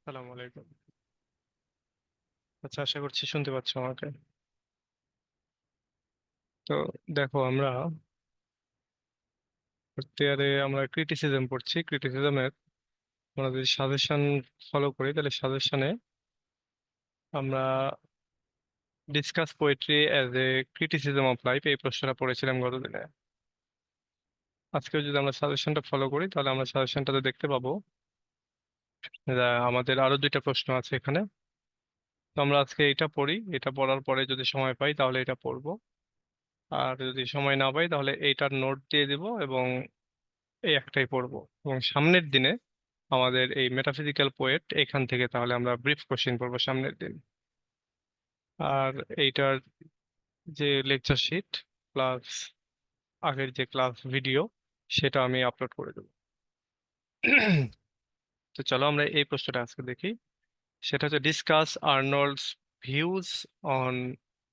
আসসালামু আলাইকুম। আচ্ছা, আশা করছি শুনতে পাচ্ছ আমাকে। তো দেখো, আমরা আমরা ক্রিটিসিজম পড়ছি। ক্রিটিসিজমের আমরা যদি সাজেশন ফলো করি, তাহলে সাজেশনে আমরা discuss poetry as a criticism of life এই প্রশ্নটা পড়েছিলাম গতদিনে। আজকেও যদি আমরা সাজেশনটা ফলো করি, তাহলে আমরা সাজেশনটাতে দেখতে পাবো যে আমাদের আরো দুইটা প্রশ্ন আছে এখানে। তো আমরা আজকে এটা পড়ি, এটা পড়ার পরে যদি সময় পাই তাহলে এটা পড়বো। আর যদি সময় না পাই তাহলে এইটার নোট দিয়ে দিব এবং এই একটাই পড়বো। এবং সামনের দিনে আমাদের এই মেটাফিজিক্যাল পোয়েট এখান থেকে তাহলে আমরা ব্রিফ কোশ্চেন পড়বো সামনের দিন। আর এইটার যে লেকচার শিট প্লাস আগের যে ক্লাস ভিডিও, সেটা আমি আপলোড করে দেবো। তো চলো আমরা এই প্রশ্নটা আজকে দেখি। সেটা হচ্ছে discuss Arnold's views on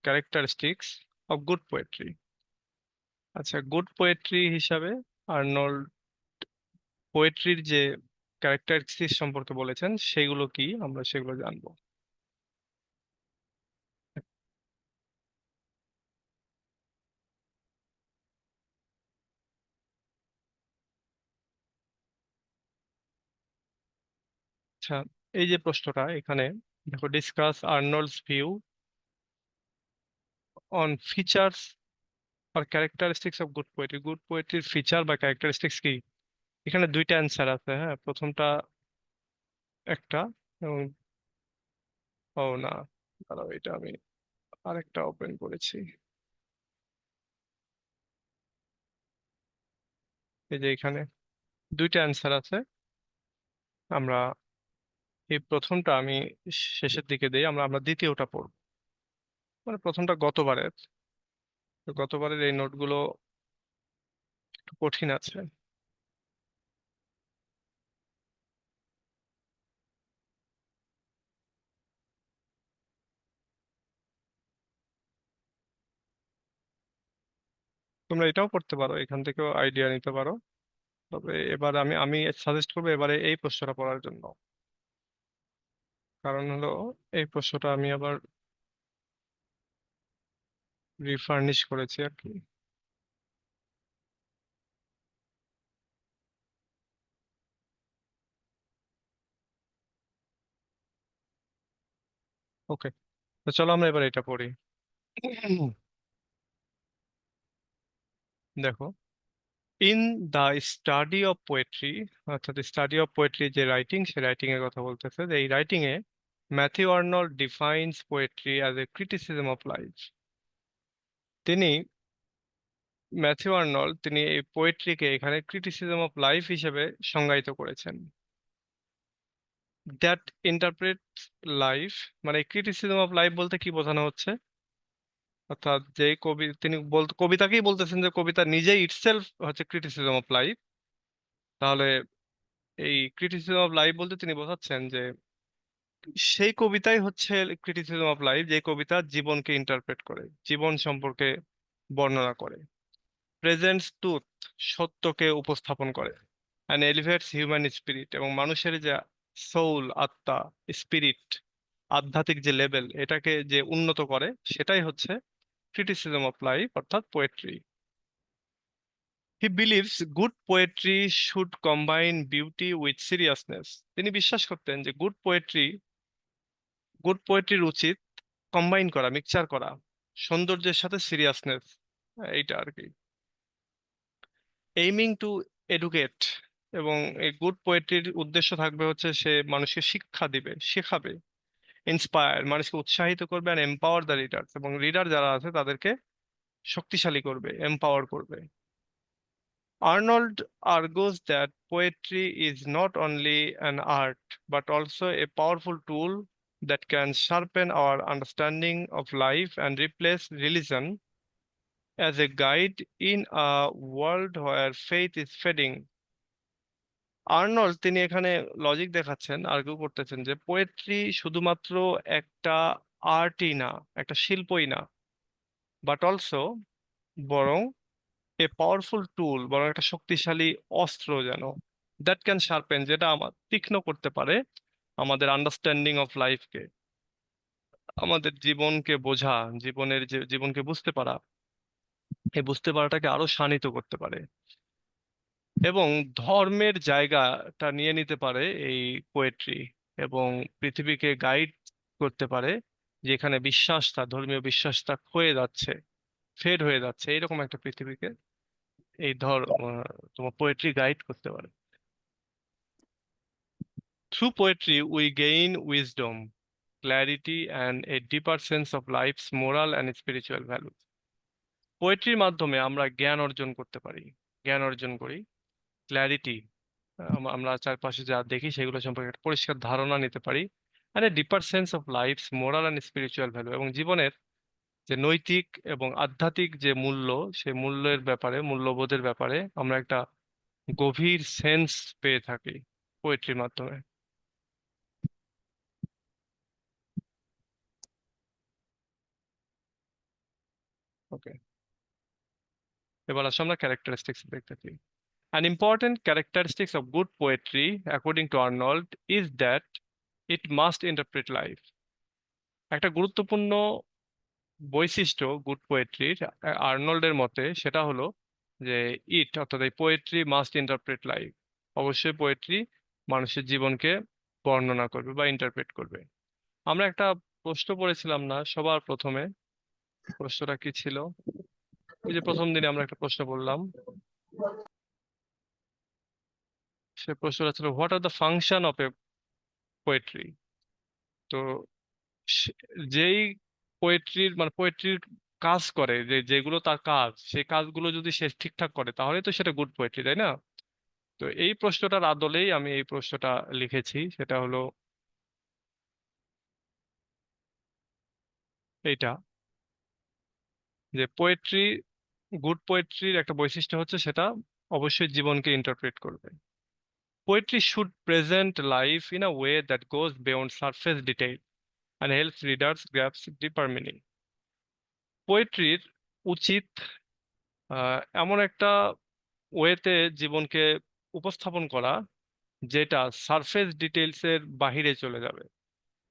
characteristics of good poetry. আচ্ছা, গুড পোয়েট্রি হিসাবে আর্নল্ড পোয়েট্রির যে ক্যারেক্টারিস্টিক্স সম্পর্কে বলেছেন সেগুলো কি, আমরা সেগুলো জানবো। আচ্ছা, এই যে প্রশ্নটা এখানে দেখো, discuss Arnold's view on features আর characteristics of good poetry. Good পোয়েট্রির ফিচার বা ক্যারেক্টারিস্টিক্স কি? এখানে দুইটা অ্যান্সার আছে। হ্যাঁ, প্রথমটা একটা এবং ও না, দাঁড়াও, এটা আমি আরেকটা ওপেন করেছি। এই যে এখানে দুইটা অ্যান্সার আছে। আমরা এই প্রথমটা আমি শেষের দিকে দিই, আমরা আমরা দ্বিতীয়টা পড়ব। মানে প্রথমটা গতবারের, তো গতবারের এই নোটগুলো একটু কঠিন আছে। তোমরা এটাও করতে পারো, এখান থেকেও আইডিয়া নিতে পারো। তবে এবার আমি আমি সাজেস্ট করবো এবারে এই প্রশ্নটা পড়ার জন্য। কারণ হলো, এই প্রশ্নটা আমি আবার রিফার্নিশ করেছি আর কি। ওকে, তো চলো আমরা এবার এটা পড়ি। দেখো, in the study of poetry, অর্থাৎ স্টাডি অফ পোয়েট্রি যে রাইটিং, সে রাইটিং এর কথা বলতেছে, যে এই রাইটিং এ Matthew Arnold defines poetry as a criticism of life. তিনি ম্যাথিউ আর্নল্ড তিনি এই পোয়েট্রিকে এখানে ক্রিটিসিজম অফ লাইফ হিসেবে সংজ্ঞায়িত করেছেন। দ্যাট ইন্টারপ্রেট লাইফ, মানে ক্রিটিসিজম অফ লাইফ বলতে কি বোঝানো হচ্ছে? অর্থাৎ যে কবি, তিনি কবিতাকেই বলতেছেন যে কবিতা নিজেই ইটসেলফ হচ্ছে ক্রিটিসিজম অফ লাইফ। তাহলে এই ক্রিটিসিজম অফ লাইফ বলতে তিনি বোঝাচ্ছেন যে সেই কবিতাই হচ্ছে ক্রিটিসিজম অফ লাইফ, যে কবিতা জীবনকে ইন্টারপ্রেট করে, জীবন সম্পর্কে বর্ণনা করে, প্রেজেন্টস ট্রুথ, সত্যকে উপস্থাপন করে, অ্যান্ড এলিভেটস হিউম্যান স্পিরিট, এবং মানুষের যে সোল, আত্মা, স্পিরিট, আধ্যাত্মিক যে লেভেল, এটাকে যে উন্নত করে, সেটাই হচ্ছে ক্রিটিসিজম অফ লাইফ অর্থাৎ poetry. He believes good poetry should combine beauty with seriousness. তিনি বিশ্বাস করতেন যে গুড পোয়েট্রির উচিত কম্বাইন করা, মিক্সচার করা সৌন্দর্যের সাথে সিরিয়াসনেস, এইটা আর কি। এইমিং টু এডুকেট, এবং এই গুড পোয়েট্রির উদ্দেশ্য থাকবে হচ্ছে সে মানুষকে শিক্ষা দিবে, শেখাবে। ইন্সপায়ার, মানুষকে উৎসাহিত করবে। আর এম্পাওয়ার দ্য রিডার্স, এবং রিডার যারা আছে তাদেরকে শক্তিশালী করবে, এম্পাওয়ার করবে। Arnold argues that poetry is not only an art but also a powerful tool that can sharpen our understanding of life and replace religion as a guide in a world where faith is fading. Arnold তিনি এখানে logic দেখাচ্ছেন, argue করতেছেন যে poetry শুধুমাত্র একটা আর্টই না, একটা শিল্পই না, বাট অলসো, বরং এ পাওয়ারফুল টুল, বরং একটা শক্তিশালী অস্ত্র যেন, দ্যাট ক্যান শার্পেন, যেটা আমার তীক্ষ্ণ করতে পারে, আমাদের আন্ডারস্ট্যান্ডিং অফ লাইফকে, আমাদের জীবনকে বোঝা, জীবনকে বুঝতে পারা, এই বুঝতে পারাটাকে আরো শানিত করতে পারে। এবং ধর্মের জায়গাটা নিয়ে নিতে পারে এই পোয়েট্রি, এবং পৃথিবীকে গাইড করতে পারে, যেখানে বিশ্বাসটা, ধর্মীয় বিশ্বাসটা ক্ষয়ে যাচ্ছে, ফেড হয়ে যাচ্ছে, এইরকম একটা পৃথিবীকে এই তোমার পোয়েট্রি গাইড করতে পারে। Through poetry we gain wisdom, clarity and a deeper sense of life's moral and spiritual value. পোয়েট্রির মাধ্যমে আমরা জ্ঞান অর্জন করতে পারি, জ্ঞান অর্জন করি, ক্ল্যারিটি, আমরা চারপাশে যা দেখি সেগুলো সম্পর্কে একটা পরিষ্কার ধারণা নিতে পারি, আর a deeper sense of life's moral and spiritual value, এবং জীবনের যে নৈতিক এবং আধ্যাত্মিক যে মূল্য, সেই মূল্যের ব্যাপারে, মূল্যবোধের ব্যাপারে আমরা একটা গভীর সেন্স পেয়ে থাকি পোয়েট্রির মাধ্যমে। ওকে, এবার আসলে আমরা ক্যারেক্টারিস্টিক্স দেখতেছি। An important characteristics of good poetry, according to Arnold, is that it must interpret life. একটা গুরুত্বপূর্ণ বৈশিষ্ট্য গুড পোয়েট্রির, আর্নল্ডের মতে, সেটা হলো যে অর্থাৎ এই পোয়েট্রি মাস্ট ইন্টারপ্রেট লাইফ। অবশ্যই পোয়েট্রি মানুষের জীবনকে বর্ণনা করবে বা ইন্টারপ্রেট করবে। আমরা একটা প্রশ্ন পড়েছিলাম না সবার প্রথমে? প্রশ্নটা কি ছিল? ওই যে প্রথম দিনে আমরা একটা প্রশ্ন বললাম, সে প্রশ্নটা ছিল what are the function of A poetry. তো সে- যেই পোয়েট্রির মানে পোয়েট্রির কাজ করে, যেগুলো তার কাজ, সেই কাজগুলো যদি সে ঠিকঠাক করে তাহলে তো সেটা গুড পোয়েট্রি, তাই না? তো এই প্রশ্নটার আদলেই আমি এই প্রশ্নটা লিখেছি, সেটা হলো এইটা, যে পোয়েট্রি, গুড পোয়েট্রির একটা বৈশিষ্ট্য হচ্ছে সেটা অবশ্যই জীবনকে ইন্টারপ্রেট করবে। Poetry should present life in a way that goes beyond surface detail and helps readers grasp deeper meaning. পোয়েট্রির উচিত এমন একটা ওয়েতে জীবনকে উপস্থাপন করা যেটা সারফেস ডিটেলস এর বাহিরে চলে যাবে।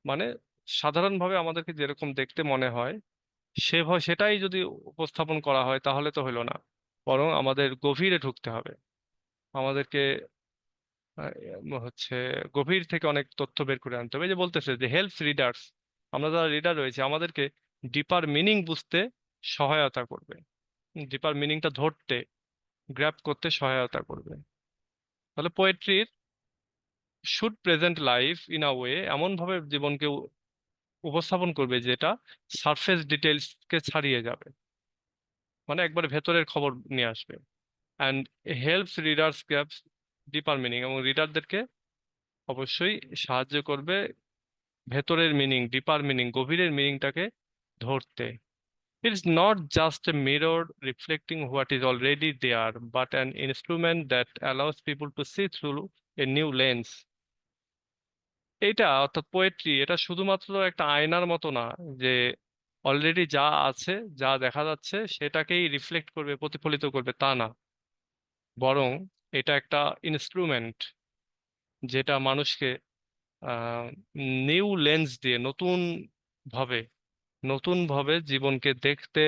মানে সাধারণভাবে আমাদেরকে যেরকম দেখতে মনে হয় সেটাই যদি উপস্থাপন করা হয় তাহলে তো হলো না, বরং আমাদের গভীরে ঢুকতে হবে। আমাদেরকে হচ্ছে গভীর থেকে অনেক তথ্য বের করে আনতে হবে। এই যে বলতেছে যে হেল্পস রিডার্স, আমরা যারা রিডার রয়েছে আমাদেরকে ডিপার মিনিং বুঝতে সহায়তা করবে, ডিপার মিনিংটা ধরতে, গ্র্যাব করতে সহায়তা করবে। তাহলে পোয়েট্রির should present life in a way, এমন ভাবে জীবনকে উপস্থাপন করবে যেটা সারফেস ডিটেলস কে ছাড়িয়ে যাবে, মানে একবারে ভেতরের খবর নিয়ে আসবে। And helps readers গ্র্যাবস deeper meaning, এবং রিডারদেরকে অবশ্যই সাহায্য করবে ভেতরের মিনিং, ডিপার মিনিং, গভীরের মিনিংটাকে ধরতে। It's not just a mirror reflecting what is already there, but an instrument that allows people to see through a new lens. এটা অর্থাৎ পোয়েট্রি, এটা শুধুমাত্র একটা আয়নার মতো না, যে অলরেডি যা আছে, যা দেখা যাচ্ছে সেটাকেই রিফ্লেক্ট করবে, প্রতিফলিত করবে, তা না, বরং এটা একটা ইনস্ট্রুমেন্ট যেটা মানুষকে আহ নিউ লেন্স দিয়ে, ভাবে নতুন ভাবে জীবনকে দেখতে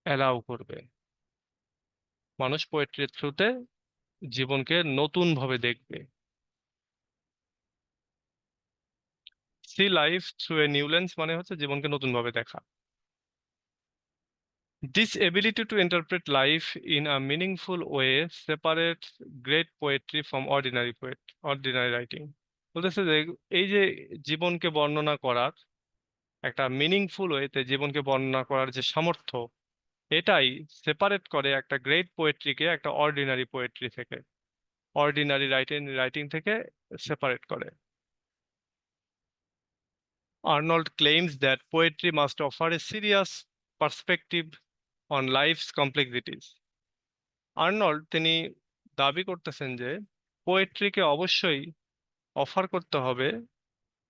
অ্যালাউ করবে। মানুষ পোয়েট্রির থ্রুতে জীবনকে নতুন ভাবে দেখবে। See life through a new lens মানে হচ্ছে জীবনকে নতুন ভাবে দেখা। This ability to interpret life in a meaningful way separates great poetry from ordinary writing. বলতেছে যে এই যে জীবনকে বর্ণনা করার একটা মিনিংফুল ওয়েতে, জীবনকে বর্ণনা করার যে সামর্থ্য, এটাই সেপারেট করে একটা গ্রেট পোয়েট্রিকে একটা অর্ডিনারি পোয়েট্রি থেকে, অর্ডিনারি রাইটিং থেকে সেপারেট করে। Arnold claims that poetry must offer a serious perspective on life's complexities. Arnold তিনি দাবি করতেছেন যে পোয়েট্রিকে অবশ্যই অফার করতে হবে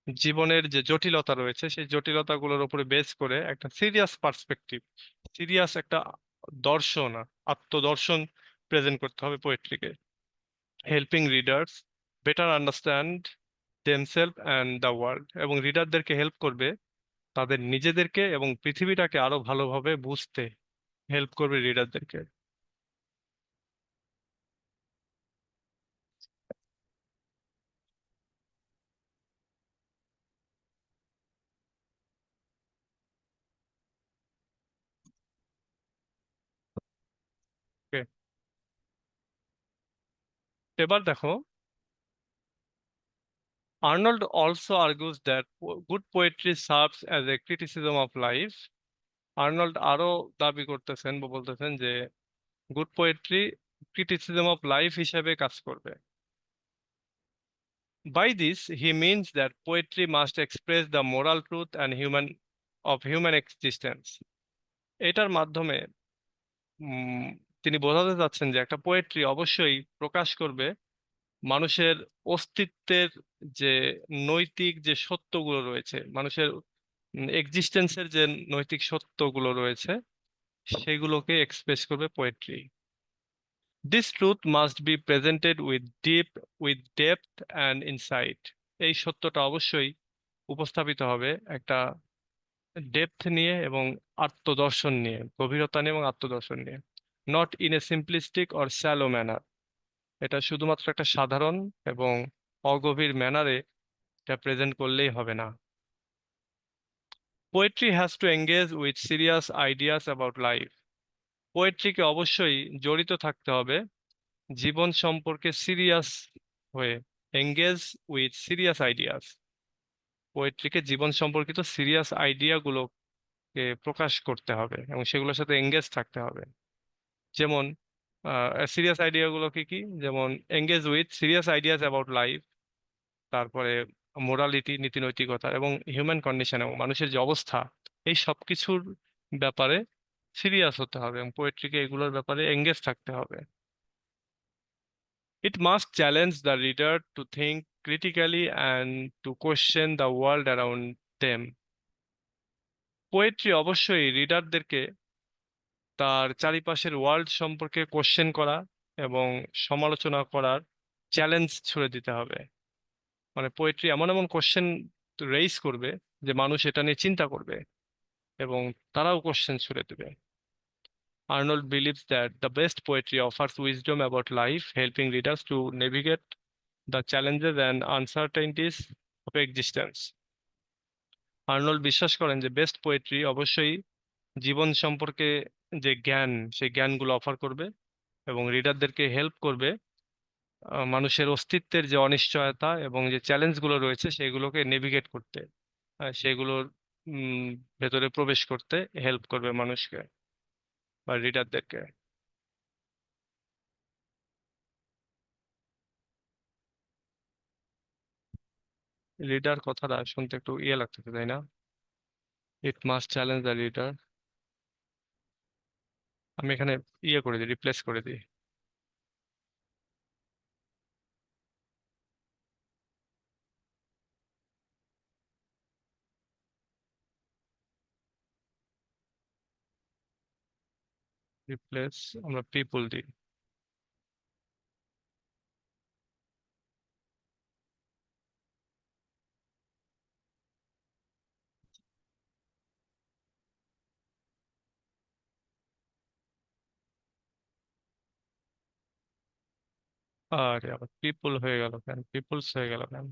জীবনের যে জটিলতা রয়েছে সেই জটিলতাগুলোর উপরে বেস করে একটা সিরিয়াস পার্সপেক্টিভ, সিরিয়াস একটা দর্শন, আত্মদর্শন প্রেজেন্ট করতে হবে পোয়েট্রিকে, helping readers better understand themselves and the world, এবং রিডারদেরকে হেল্প করবে তাদের নিজেদেরকে এবং পৃথিবীটাকে আরো ভালোভাবে বুঝতে হেল্প করবে রিডারদেরকে। Okay, এবার দেখো, Arnold also argues that good poetry serves as a criticism of life. Arnold আরো দাবি করতেছেন বা বলতেছেন যে good poetry criticism of life হিসেবে কাজ করবে। By this, he means that poetry must express the moral truth and human existence. এটার মাধ্যমে উম, তিনি বোঝাতে চাচ্ছেন যে একটা পোয়েট্রি অবশ্যই প্রকাশ করবে মানুষের অস্তিত্বের যে নৈতিক যে সত্যগুলো রয়েছে, মানুষের এক্সিস্টেন্সের যে নৈতিক সত্যগুলো রয়েছে সেগুলোকে এক্সপ্রেস করবে poetry. This truth must be presented with depth and insight. এই সত্যটা অবশ্যই উপস্থাপিত হবে একটা ডেপথ নিয়ে এবং আত্মদর্শন নিয়ে, গভীরতা নিয়ে এবং আত্মদর্শন নিয়ে। Not in a simplistic or shallow manner. এটা শুধুমাত্র একটা সাধারণ এবং অগভীর ম্যানারে এটা প্রেজেন্ট করলেই হবে না। Poetry has to engage with serious ideas about life. পোয়েট্রিকে অবশ্যই জড়িত থাকতে হবে জীবন সম্পর্কে সিরিয়াস হয়ে, এঙ্গেজ উইথ সিরিয়াস আইডিয়াস। পোয়েট্রিকে জীবন সম্পর্কিত সিরিয়াস আইডিয়া গুলোকে প্রকাশ করতে হবে এবং সেগুলোর সাথে এঙ্গেজ থাকতে হবে। যেমন সিরিয়াস আইডিয়া গুলো কি কি, যেমন engage with serious ideas about life, তারপরে মোরালিটি, নীতি নৈতিকতা, এবং হিউম্যান কন্ডিশন এবং মানুষের যে অবস্থা, এই সব কিছুর ব্যাপারে সিরিয়াস হতে হবে এবং পোয়েট্রিকে এগুলোর ব্যাপারে এঙ্গেজ থাকতে হবে। It must challenge the reader to think critically and to question the world around them. Poetry অবশ্যই রিডারদেরকে তার চারিপাশের ওয়ার্ল্ড সম্পর্কে কোশ্চেন করা এবং সমালোচনা করার চ্যালেঞ্জ ছুড়ে দিতে হবে। মানে পোয়েট্রি এমন এমন কোশ্চেন রেইজ করবে যে মানুষ এটা নিয়ে চিন্তা করবে এবং তারাও কোশ্চেন ছুড়ে দেবে। Arnold believes that the best poetry offers wisdom about life, helping readers to navigate the challenges and uncertainties of existence. Arnold বিশ্বাস করেন যে বেস্ট পোয়েট্রি অবশ্যই জীবন সম্পর্কে যে জ্ঞান, সেই জ্ঞানগুলো অফার করবে এবং রিডারদেরকে হেল্প করবে মানুষের অস্তিত্বের যে অনিশ্চয়তা এবং যে চ্যালেঞ্জগুলো রয়েছে সেগুলোকে নেভিগেট করতে, সেগুলোর উম, ভেতরে প্রবেশ করতে হেল্প করবে মানুষকে বা রিডারদেরকে। রিডার কথাটা শুনতে একটু ইয়ে লাগতেছে, তাই না? It must challenge the reader. আমি এখানে ইয়ে করে দিই, রিপ্লেস করে দিই। রিপ্লেস, আমরা পিপল দিই। আরে আবার পিপল হয়ে গেল কেন, পিপলস হয়ে গেল কেন?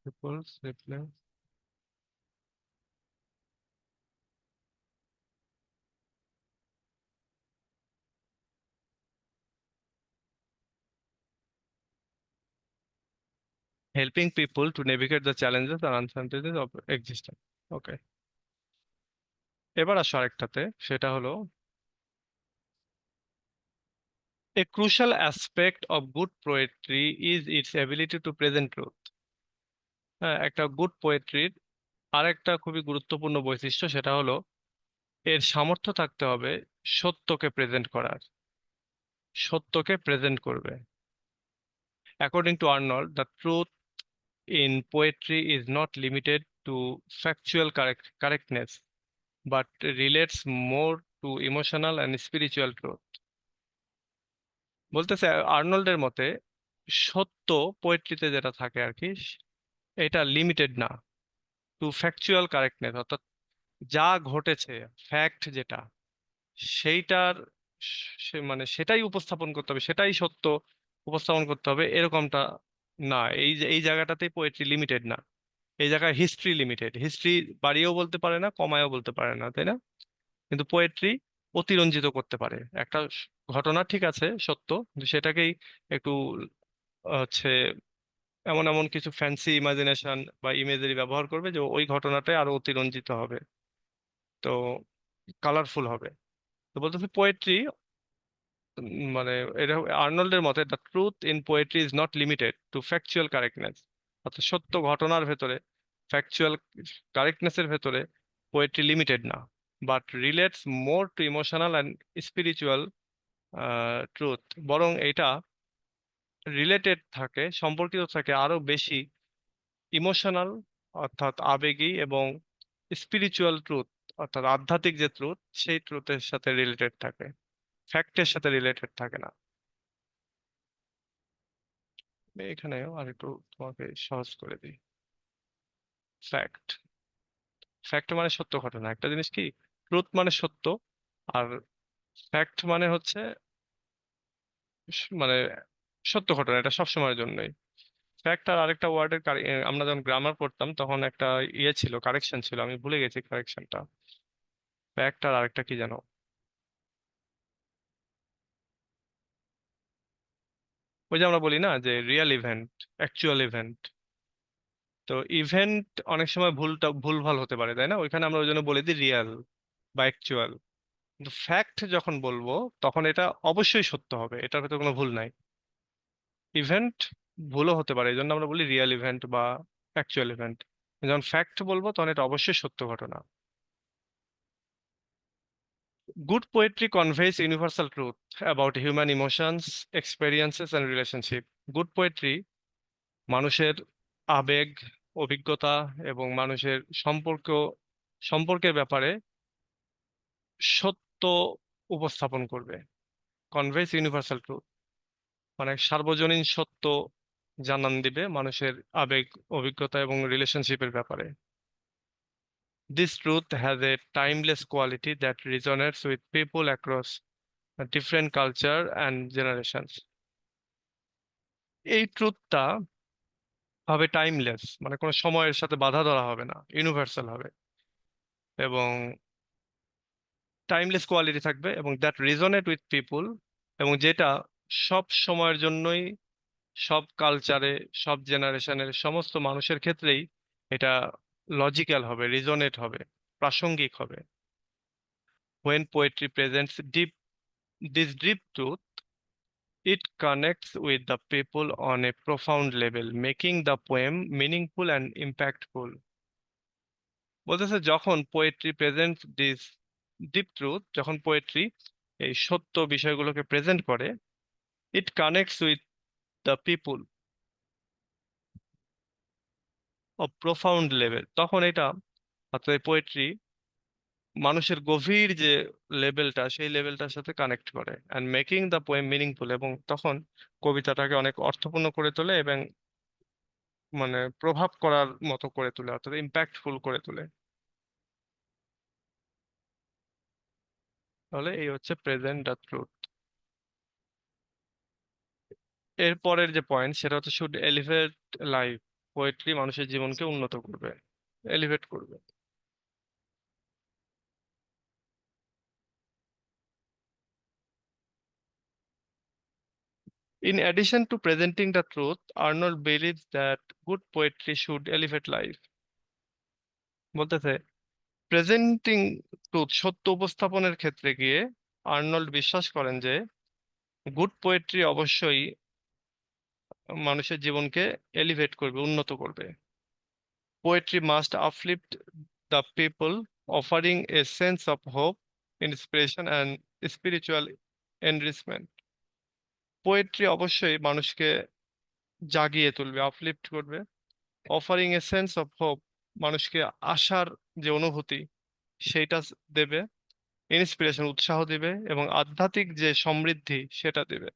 Peoples replace. Helping people to navigate the challenges আর আনসার্টেনিটিজ অফ এক্সিস্টেন্স। ওকে, এবার আসো আরেকটাতে, সেটা হলো a crucial aspect of good poetry is its ability to present truth. হ্যাঁ, একটা গুড পোয়েট্রির আরেকটা খুবই গুরুত্বপূর্ণ বৈশিষ্ট্য, সেটা হলো এর সামর্থ্য থাকতে হবে সত্যকে প্রেজেন্ট করার, সত্যকে প্রেজেন্ট করবে। According to Arnold, the truth in poetry is not limited to factual correctness, but relates more to emotional and spiritual truth. বলতেছে আর্নল্ডের মতে সত্য পোয়েট্রিতে যেটা থাকে আর কি, এটা লিমিটেড না টু ফ্যাকচুয়াল কারেক্টনেস, অর্থাৎ যা ঘটেছে, ফ্যাক্ট যেটা, সেইটার মানে সেটাই উপস্থাপন করতে হবে, সেটাই সত্য উপস্থাপন করতে হবে, এরকমটা না। এই জায়গাটাতেই পোয়েট্রি লিমিটেড না। এই জায়গায় হিস্ট্রি লিমিটেড, হিস্ট্রি বাড়িয়েও বলতে পারে না, কমায়ও বলতে পারে না, তাই না? কিন্তু পোয়েট্রি অতিরঞ্জিত করতে পারে একটা ঘটনা, ঠিক আছে সত্য, কিন্তু সেটাকেই একটু হচ্ছে এমন এমন কিছু ফ্যান্সি ইমাজিনেশন বা ইমেজারি ব্যবহার করবে যে ওই ঘটনাটাই আরো অতিরঞ্জিত হবে, তো কালারফুল হবে। তো বলতেছে পোয়েট্রি মানে এটা আর্নল্ডের মতে the truth in poetry is not limited to factual correctness, অর্থাৎ সত্য ঘটনার ভেতরে, ফ্যাকচুয়াল কারেক্টনেসের ভেতরে পোয়েট্রি লিমিটেড না, but relates more to emotional and spiritual truth, বরং এটা রিলেটেড থাকে, সম্পর্কিত থাকে আরো বেশি ইমোশনাল অর্থাৎ আবেগী এবং স্পিরিচুয়াল ট্রুথ অর্থাৎ আধ্যাত্মিক যে ট্রুথ, সেই ট্রুথের সাথে রিলেটেড থাকে, ফ্যাক্টের সাথে রিলেটেড থাকে না। আমি এখানেও আর একটু তোমাকে সহজ করে দিই। ফ্যাক্ট, ফ্যাক্ট মানে সত্য ঘটনা, একটা জিনিস কি ট্রুথ মানে সত্য, আর ফ্যাক্ট মানে হচ্ছে মানে সত্য ঘটনা, এটা সবসময়ের জন্যই। ফ্যাক্ট আর আরেকটা ওয়ার্ডের, আমরা যখন গ্রামার পড়তাম তখন একটা ইয়ে ছিল, কারেকশন ছিল, আমি ভুলে গেছি কারেকশনটা। ফ্যাক্ট আর আরেকটা কি জানো? ওই যে আমরা বলি না যে রিয়েল ইভেন্ট, অ্যাকচুয়াল ইভেন্ট, তো ইভেন্ট অনেক সময় ভুলভাল হতে পারে, তাই না? ওইখানে আমরা ওই জন্য বলে দিই রিয়েল বা অ্যাকচুয়াল। কিন্তু ফ্যাক্ট যখন বলবো তখন এটা অবশ্যই সত্য হবে, এটার ভেতরে কোনো ভুল নাই। ইভেন্ট ভুলও হতে পারে, এই জন্য আমরা বলি রিয়েল ইভেন্ট বা অ্যাকচুয়াল ইভেন্ট। যখন ফ্যাক্ট বলবো তখন এটা অবশ্যই সত্য ঘটনা। Good poetry canvas universal truth about human emotions, experiences and relationship. Good poetry মানুষের আবেগ, অভিজ্ঞতা এবং মানুষের সম্পর্কের ব্যাপারে সত্য উপস্থাপন করবে। কনভেস ইউনিভার্সাল ট্রুথ মানে সার্বজনীন সত্য জানান দিবে মানুষের আবেগ, অভিজ্ঞতা এবং রিলেশনশিপের ব্যাপারে। This truth has a timeless quality that resonates with people across different culture and generations. এই ট্রুথটা হবে টাইমলেস, মানে কোনো সময়ের সাথে বাধা ধরা হবে না, ইউনিভার্সাল হবে, এবং টাইমলেস কোয়ালিটি থাকবে, এবং দ্যাট রিজনেট উইথ পিপুল, এবং যেটা সব সময়ের জন্যই, সব কালচারে, সব জেনারেশনের সমস্ত মানুষের ক্ষেত্রেই এটা লজিক্যাল হবে, রিজনেট হবে, প্রাসঙ্গিক হবে। When poetry presents this deep truth, it connects with the people on a profound level, making the poem meaningful and impactful. বলতেছে যখন poetry present this deep truth, যখন পোয়েট্রি এই সত্য বিষয়গুলোকে প্রেজেন্ট করে, it connects with the people of profound level, তখন এটা অর্থাৎ পোয়েট্রি মানুষের গভীর যে লেভেলটা, সেই লেভেলটার সাথে কানেক্ট করে, and making the poem meaningful, এবং তখন কবিতাটাকে অনেক অর্থপূর্ণ করে তোলে এবং মানে প্রভাব করার মতো করে তোলে, অর্থাৎ ইম্প্যাক্টফুল করে তোলে। তাহলে এই হচ্ছে প্রেজেন্ট দ্য ট্রুথ। এর পরের যে পয়েন্ট সেটা হচ্ছে শুড এলিভেট লাইফ, পোয়েট্রি মানুষের জীবনকে উন্নত করবে, এলিভেট করবে। In addition to presenting the truth, Arnold believes that good poetry should elevate life. বলতেছে প্রেজেন্টিং ট্রুথ, সত্য উপস্থাপনের ক্ষেত্রে গিয়ে আর্নল্ড বিশ্বাস করেন যে গুড পোয়েট্রি অবশ্যই মানুষের জীবনকে এলিভেট করবে, উন্নত করবে। Poetry must uplift the people, offering a sense of hope, inspiration and spiritual enrichment. Poetry অবশ্যই মানুষকে জাগিয়ে তুলবে, আপলিফট করবে, offering a sense of hope, মানুষকে আশার যে অনুভূতি সেইটা দেবে, ইন্সপিরেশন উৎসাহ দিবে, এবং আধ্যাত্মিক যে সমৃদ্ধি সেটা দিবে।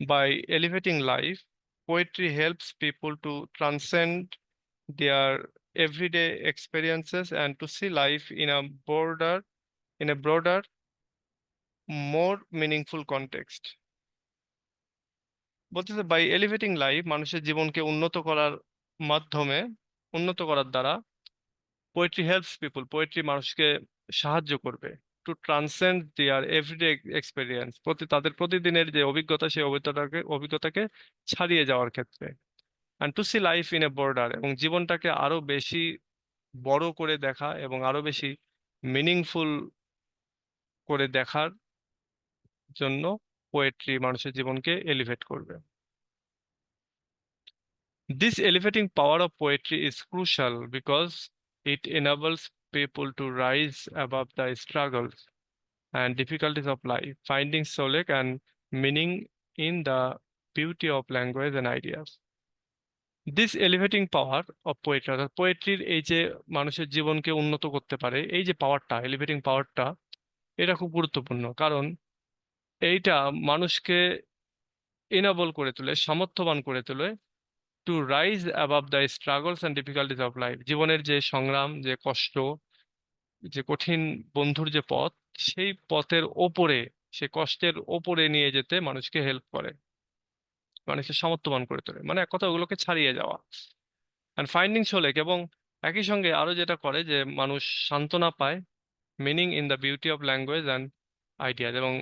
By elevating life, poetry helps people to transcend their everyday experiences and to see life in a broader, more meaningful context. বলতেছে বাই এলিভেটিং লাইফ, মানুষের জীবনকে উন্নত করার দ্বারা পোয়েট্রি হেল্পস পিপল, পোয়েট্রি মানুষকে সাহায্য করবে to transcend their everyday experience, তাদের প্রতিদিনের যে অভিজ্ঞতা সেই অভিজ্ঞতাকে ছাড়িয়ে যাওয়ার ক্ষেত্রে, and to see life in a broader, এবং জীবনটাকে আরো বেশি বড় করে দেখা এবং আরো বেশি মিনিংফুল করে দেখার জন্য পোয়েট্রি মানুষের জীবনকে এলিভেট করবে। This elevating power of poetry is crucial because it enables people to rise above the struggles and difficulties of life, finding solace and meaning in the beauty of language and ideas. This elevating power of poetry, অর্থাৎ পোয়েট্রির এই যে মানুষের জীবনকে উন্নত করতে পারে, এই যে পাওয়ারটা, এলিভেটিং পাওয়ারটা, এটা খুব গুরুত্বপূর্ণ, কারণ এইটা মানুষকে ইনাবল করে তোলে, সামর্থ্যবান করে তোলে to rise above the struggles and difficulties of life, জীবনের যে সংগ্রাম, যে কষ্ট, যে কঠিন বন্ধুর যে পথ, সেই পথের ওপরে, সে কষ্টের ওপরে নিয়ে যেতে মানুষকে হেল্প করে, মানুষকে সামর্থ্যবান করে তোলে, মানে এক কথা ওগুলোকে ছাড়িয়ে যাওয়া। অ্যান্ড ফাইন্ডিং সোলেক, এবং একই সঙ্গে আরো যেটা করে যে মানুষ সান্ত্বনা পায়, meaning in the beauty of language and ideas, এবং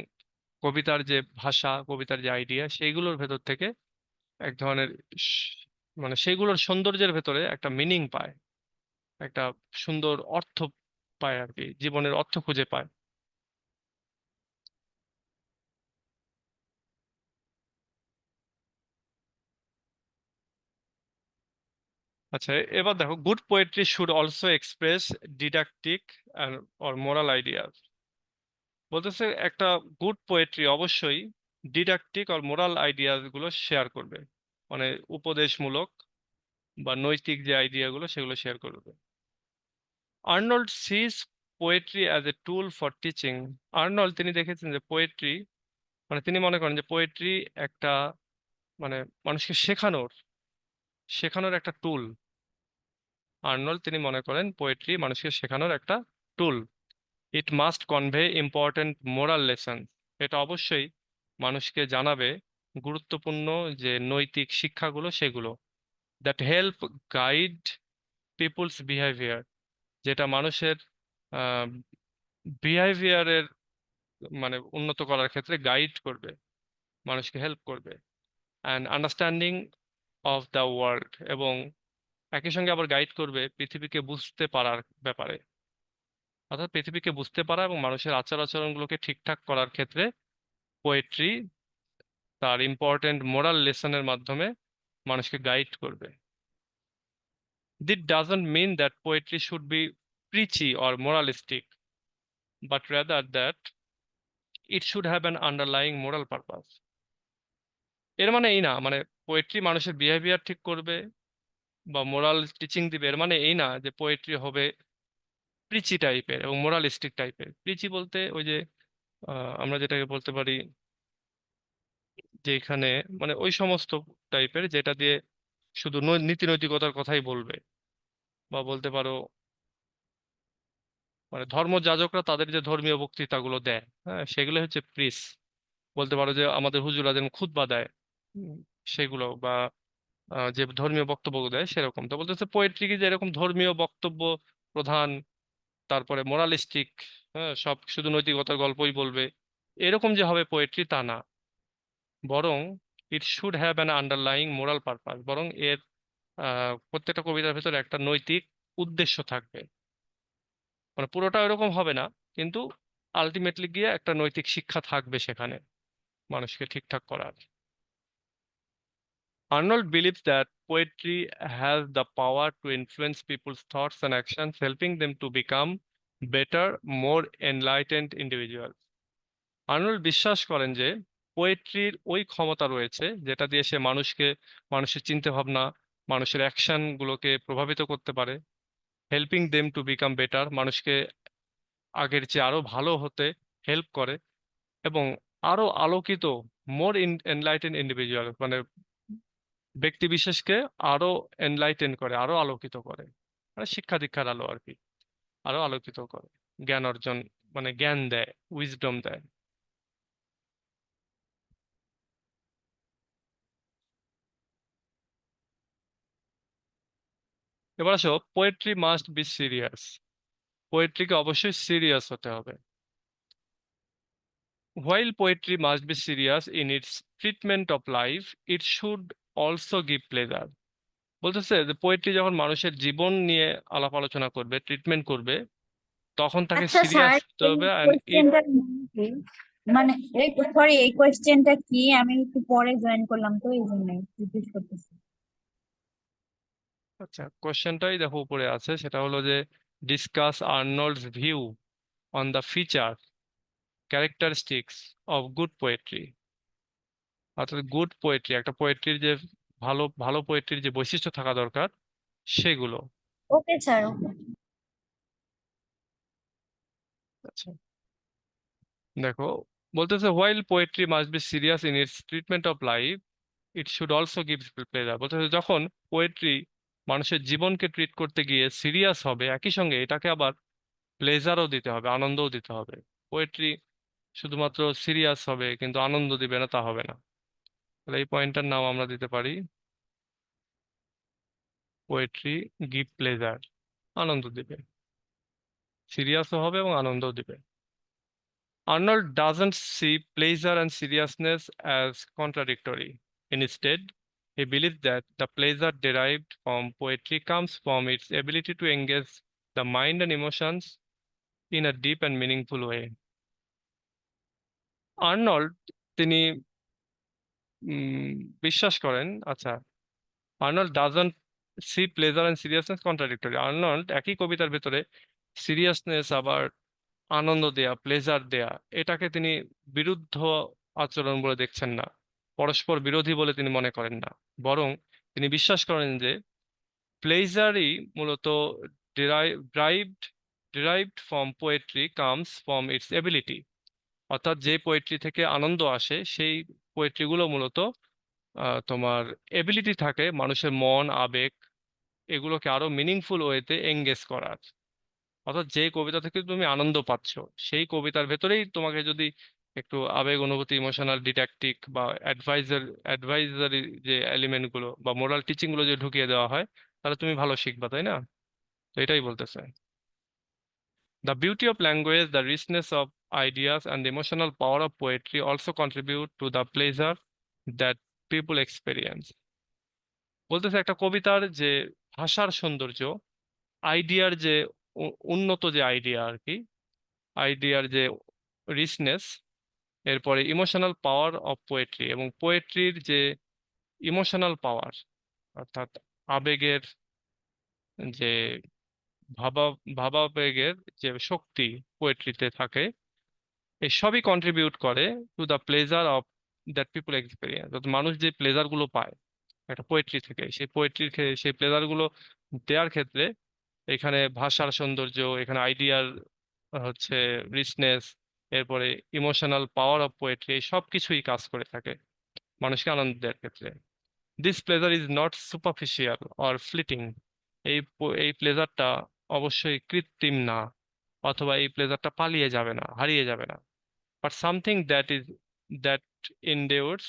কবিতার যে ভাষা, কবিতার যে আইডিয়া, সেইগুলোর ভেতর থেকে এক ধরনের মানে সেইগুলোর সৌন্দর্যের ভেতরে একটা মিনিং পায়, একটা সুন্দর অর্থ পায় আর কি, জীবনের অর্থ খুঁজে পায়। আচ্ছা, এবার দেখো, good poetry should also express didactic or moral ideas. বলতেছে একটা গুড পোয়েট্রি অবশ্যই ডিডাকটিক আর মোরাল আইডিয়াস গুলো শেয়ার করবে, মানে উপদেশমূলক বা নৈতিক যে আইডিয়া গুলো সেগুলো শেয়ার করবে। Arnold sees poetry as a tool for teaching. Arnold তিনি দেখেছেন যে পোয়েট্রি, মানে তিনি মনে করেন যে পোয়েট্রি একটা, মানে মানুষকে শেখানোর শেখানোর একটা টুল। আর্নল্ড তিনি মনে করেন পোয়েট্রি মানুষকে শেখানোর একটা tool. It must convey important moral lesson, এটা অবশ্যই মানুষকে জানাবে গুরুত্বপূর্ণ যে নৈতিক শিক্ষাগুলো সেগুলো, that help guide people's behaviour, যেটা মানুষের বিহেভিয়ারের মানে উন্নত করার ক্ষেত্রে গাইড করবে, মানুষকে হেল্প করবে, and understanding of the world, এবং একই সঙ্গে আবার গাইড করবে পৃথিবীকে বুঝতে পারার ব্যাপারে, অর্থাৎ পৃথিবীকে বুঝতে পারা এবং মানুষের আচার আচরণগুলোকে ঠিকঠাক করার ক্ষেত্রে পোয়েট্রি তার ইম্পর্টেন্ট মোরাল লেসনের মাধ্যমে মানুষকে গাইড করবে। This doesn't mean that poetry should be preachy or moralistic, but rather that it should have an underlying moral purpose. এর মানে এই না, মানে পোয়েট্রি মানুষের বিহেভিয়ার ঠিক করবে বা মোরাল টিচিং দিবে, এর মানে এই না যে পোয়েট্রি হবে প্রিচি টাইপের এবং মোরালিস্টিক টাইপের। প্রিচি বলতে ওই যে আমরা যেটাকে বলতে পারি যে এখানে মানে ওই সমস্ত টাইপের যেটা দিয়ে শুধু নীতি নৈতিকতার কথাই বলবে, বা বলতে পারো মানে ধর্মযাজকরা তাদের যে ধর্মীয় বক্তৃতাগুলো দেয়, হ্যাঁ, সেগুলো হচ্ছে প্রিস। বলতে পারো যে আমাদের হুজুরা যেমন খুতবা দেয়, উম, সেগুলো, বা যে ধর্মীয় বক্তব্য দেয় সেরকম। তো বলতেছে পোয়েট্রি কি যে এরকম ধর্মীয় বক্তব্য প্রধান, তারপরে মোরালিস্টিক, হ্যাঁ, সব শুধু নৈতিকতার গল্পই বলবে, এরকম যে হবে পোয়েট্রি তা না, বরং ইট should have an underlying moral purpose, বরং এর প্রত্যেকটা কবিতার ভেতরে একটা নৈতিক উদ্দেশ্য থাকবে, মানে পুরোটা এরকম হবে না, কিন্তু আলটিমেটলি গিয়ে একটা নৈতিক শিক্ষা থাকবে সেখানে মানুষকে ঠিকঠাক করার। Arnold believes that poetry has the power to influence people's thoughts and actions, helping them to become better, more enlightened individuals. Arnold বিশ্বাস করেন যে পোয়েট্রির ওই ক্ষমতা রয়েছে যেটা দিয়ে সে মানুষের চিন্তা ভাবনা, মানুষের অ্যাকশন গুলোকে প্রভাবিত করতে পারে, helping them to become better, মানুষকে আগের চেয়ে আরো ভালো হতে হেল্প করে, এবং আরো আলোকিত, মোর এনলাইটেন ইন্ডিভিজুয়াল, মানে ব্যক্তি বিশেষকে আরো এনলাইটেন করে, আরো আলোকিত করে, মানে শিক্ষা দীক্ষার আলো আর কি, আরো আলোকিত করে, জ্ঞান অর্জন, মানে জ্ঞান দেয়, উইজডম দেয়। এবার আসো, পোয়েট্রি মাস্ট বি সিরিয়াস। পোয়েট্রিকে অবশ্যই সিরিয়াস হতে হবে। While poetry must be serious in its treatment of life, it should also give pleasure. বলতেছে যে পোয়েট্রি যখন মানুষের জীবন নিয়ে আলাপ আলোচনা করবে, ট্রিটমেন্ট করবে, তখন তাকে আচ্ছা সিরিয়াস স্যার, হতে এই হবে। অ্যান্ড ইট, কোয়েশ্চেনটার কি? মানে এই, সরি, এই কোয়েশ্চেনটা কি? আমি একটু পরে জয়েন করলাম তো, এই জন্য জিজ্ঞেস করতেছি। আচ্ছা, কোশ্চেনটাই দেখো উপরে আছে, সেটা হলো যে discuss Arnold's view on the feature characteristics of good poetry. অর্থাৎ গুড পোয়েট্রি, একটা পোয়েট্রির যে ভালো ভালো পোয়েট্রির যে বৈশিষ্ট্য থাকা দরকার সেগুলো। ওকে স্যার, ওকে। আচ্ছা, দেখো, বলতেছে while poetry must be serious in it's treatment of life, it should also give pleasure. বলতেছে যখন পোয়েট্রি মানুষের জীবনকে ট্রিট করতে গিয়ে সিরিয়াস হবে, একই সঙ্গে এটাকে আবার প্লেজারও দিতে হবে, আনন্দও দিতে হবে। পোয়েট্রি শুধুমাত্র সিরিয়াস হবে কিন্তু আনন্দ দিবে না, তা হবে না। তাহলে এই পয়েন্টটার নাম আমরা দিতে পারি পোয়েট্রি গিভ প্লেজার, আনন্দ দিবে, সিরিয়াসও হবে এবং আনন্দও দিবে। Arnold doesn't see pleasure and seriousness as contradictory. Instead, he believes that the pleasure derived from poetry comes from its ability to engage the mind and emotions in a deep and meaningful way. Arnold, তিনি উম, বিশ্বাস করেন, আচ্ছা, Arnold doesn't see pleasure and seriousness contradictory. Arnold একই কবিতার ভেতরে seriousness আবার আনন্দ দেয়া, প্লেজার দেয়া, এটাকে তিনি বিরুদ্ধ আচরণ বলে দেখছেন না, পরস্পর বিরোধী বলে তিনি মনে করেন না। বরং তিনি বিশ্বাস করেন যে প্লেজারই মূলত derived derived from poetry comes from its ability. অর্থাৎ যে পোয়েট্রি থেকে আনন্দ আসে সেই পোয়েট্রি গুলো মূলত তোমার এবিলিটি থাকে মানুষের মন, আবেগ, এগুলোকে আরো মিনিংফুল ওয়েতে এঙ্গেজ করার। অর্থাৎ যে কবিতা থেকে তুমি আনন্দ পাচ্ছ, সেই কবিতার ভেতরেই তোমাকে যদি একটু আবেগ অনুভূতি, ইমোশনাল ডিডাকটিক বা অ্যাডভাইজারি যে এলিমেন্ট গুলো বা মোরাল টিচিং গুলো যে ঢুকিয়ে দেওয়া হয়, তাহলে তুমি ভালো শিখবা, তাই না? তো এটাই বলতেছে। The beauty of language, the richness of ideas and the emotional power of poetry also contribute to the pleasure that people experience. বলতেছে একটা কবিতার যে ভাষার সৌন্দর্য, আইডিয়ার যে উন্নত যে আইডিয়া আর কি, আইডিয়ার যে রিচনেস, এরপরে ইমোশনাল পাওয়ার অফ পোয়েট্রি, এবং পোয়েট্রির যে ইমোশনাল পাওয়ার, অর্থাৎ আবেগের যে ভাবা ভাবাবেগের যে শক্তি পোয়েট্রিতে থাকে, এই সবই কন্ট্রিবিউট করে to the pleasure of that people experience. অর্থাৎ মানুষ যে প্লেজার গুলো পায় একটা পোয়েট্রি থেকে, সেই পোয়েট্রির সেই প্লেজার গুলো দেওয়ার ক্ষেত্রে এখানে ভাষার সৌন্দর্য, এখানে আইডিয়ার হচ্ছে রিচনেস, এরপরে ইমোশনাল পাওয়ার অফ পোয়েট্রি, এই সব কিছুই কাজ করে থাকে মানুষকে আনন্দ দেওয়ার ক্ষেত্রে। This pleasure is not superficial or fleeting. এই প্লেজারটা অবশ্যই কৃত্রিম না, অথবা এই প্লেজারটা পালিয়ে যাবে না, হারিয়ে যাবে না, but something that endures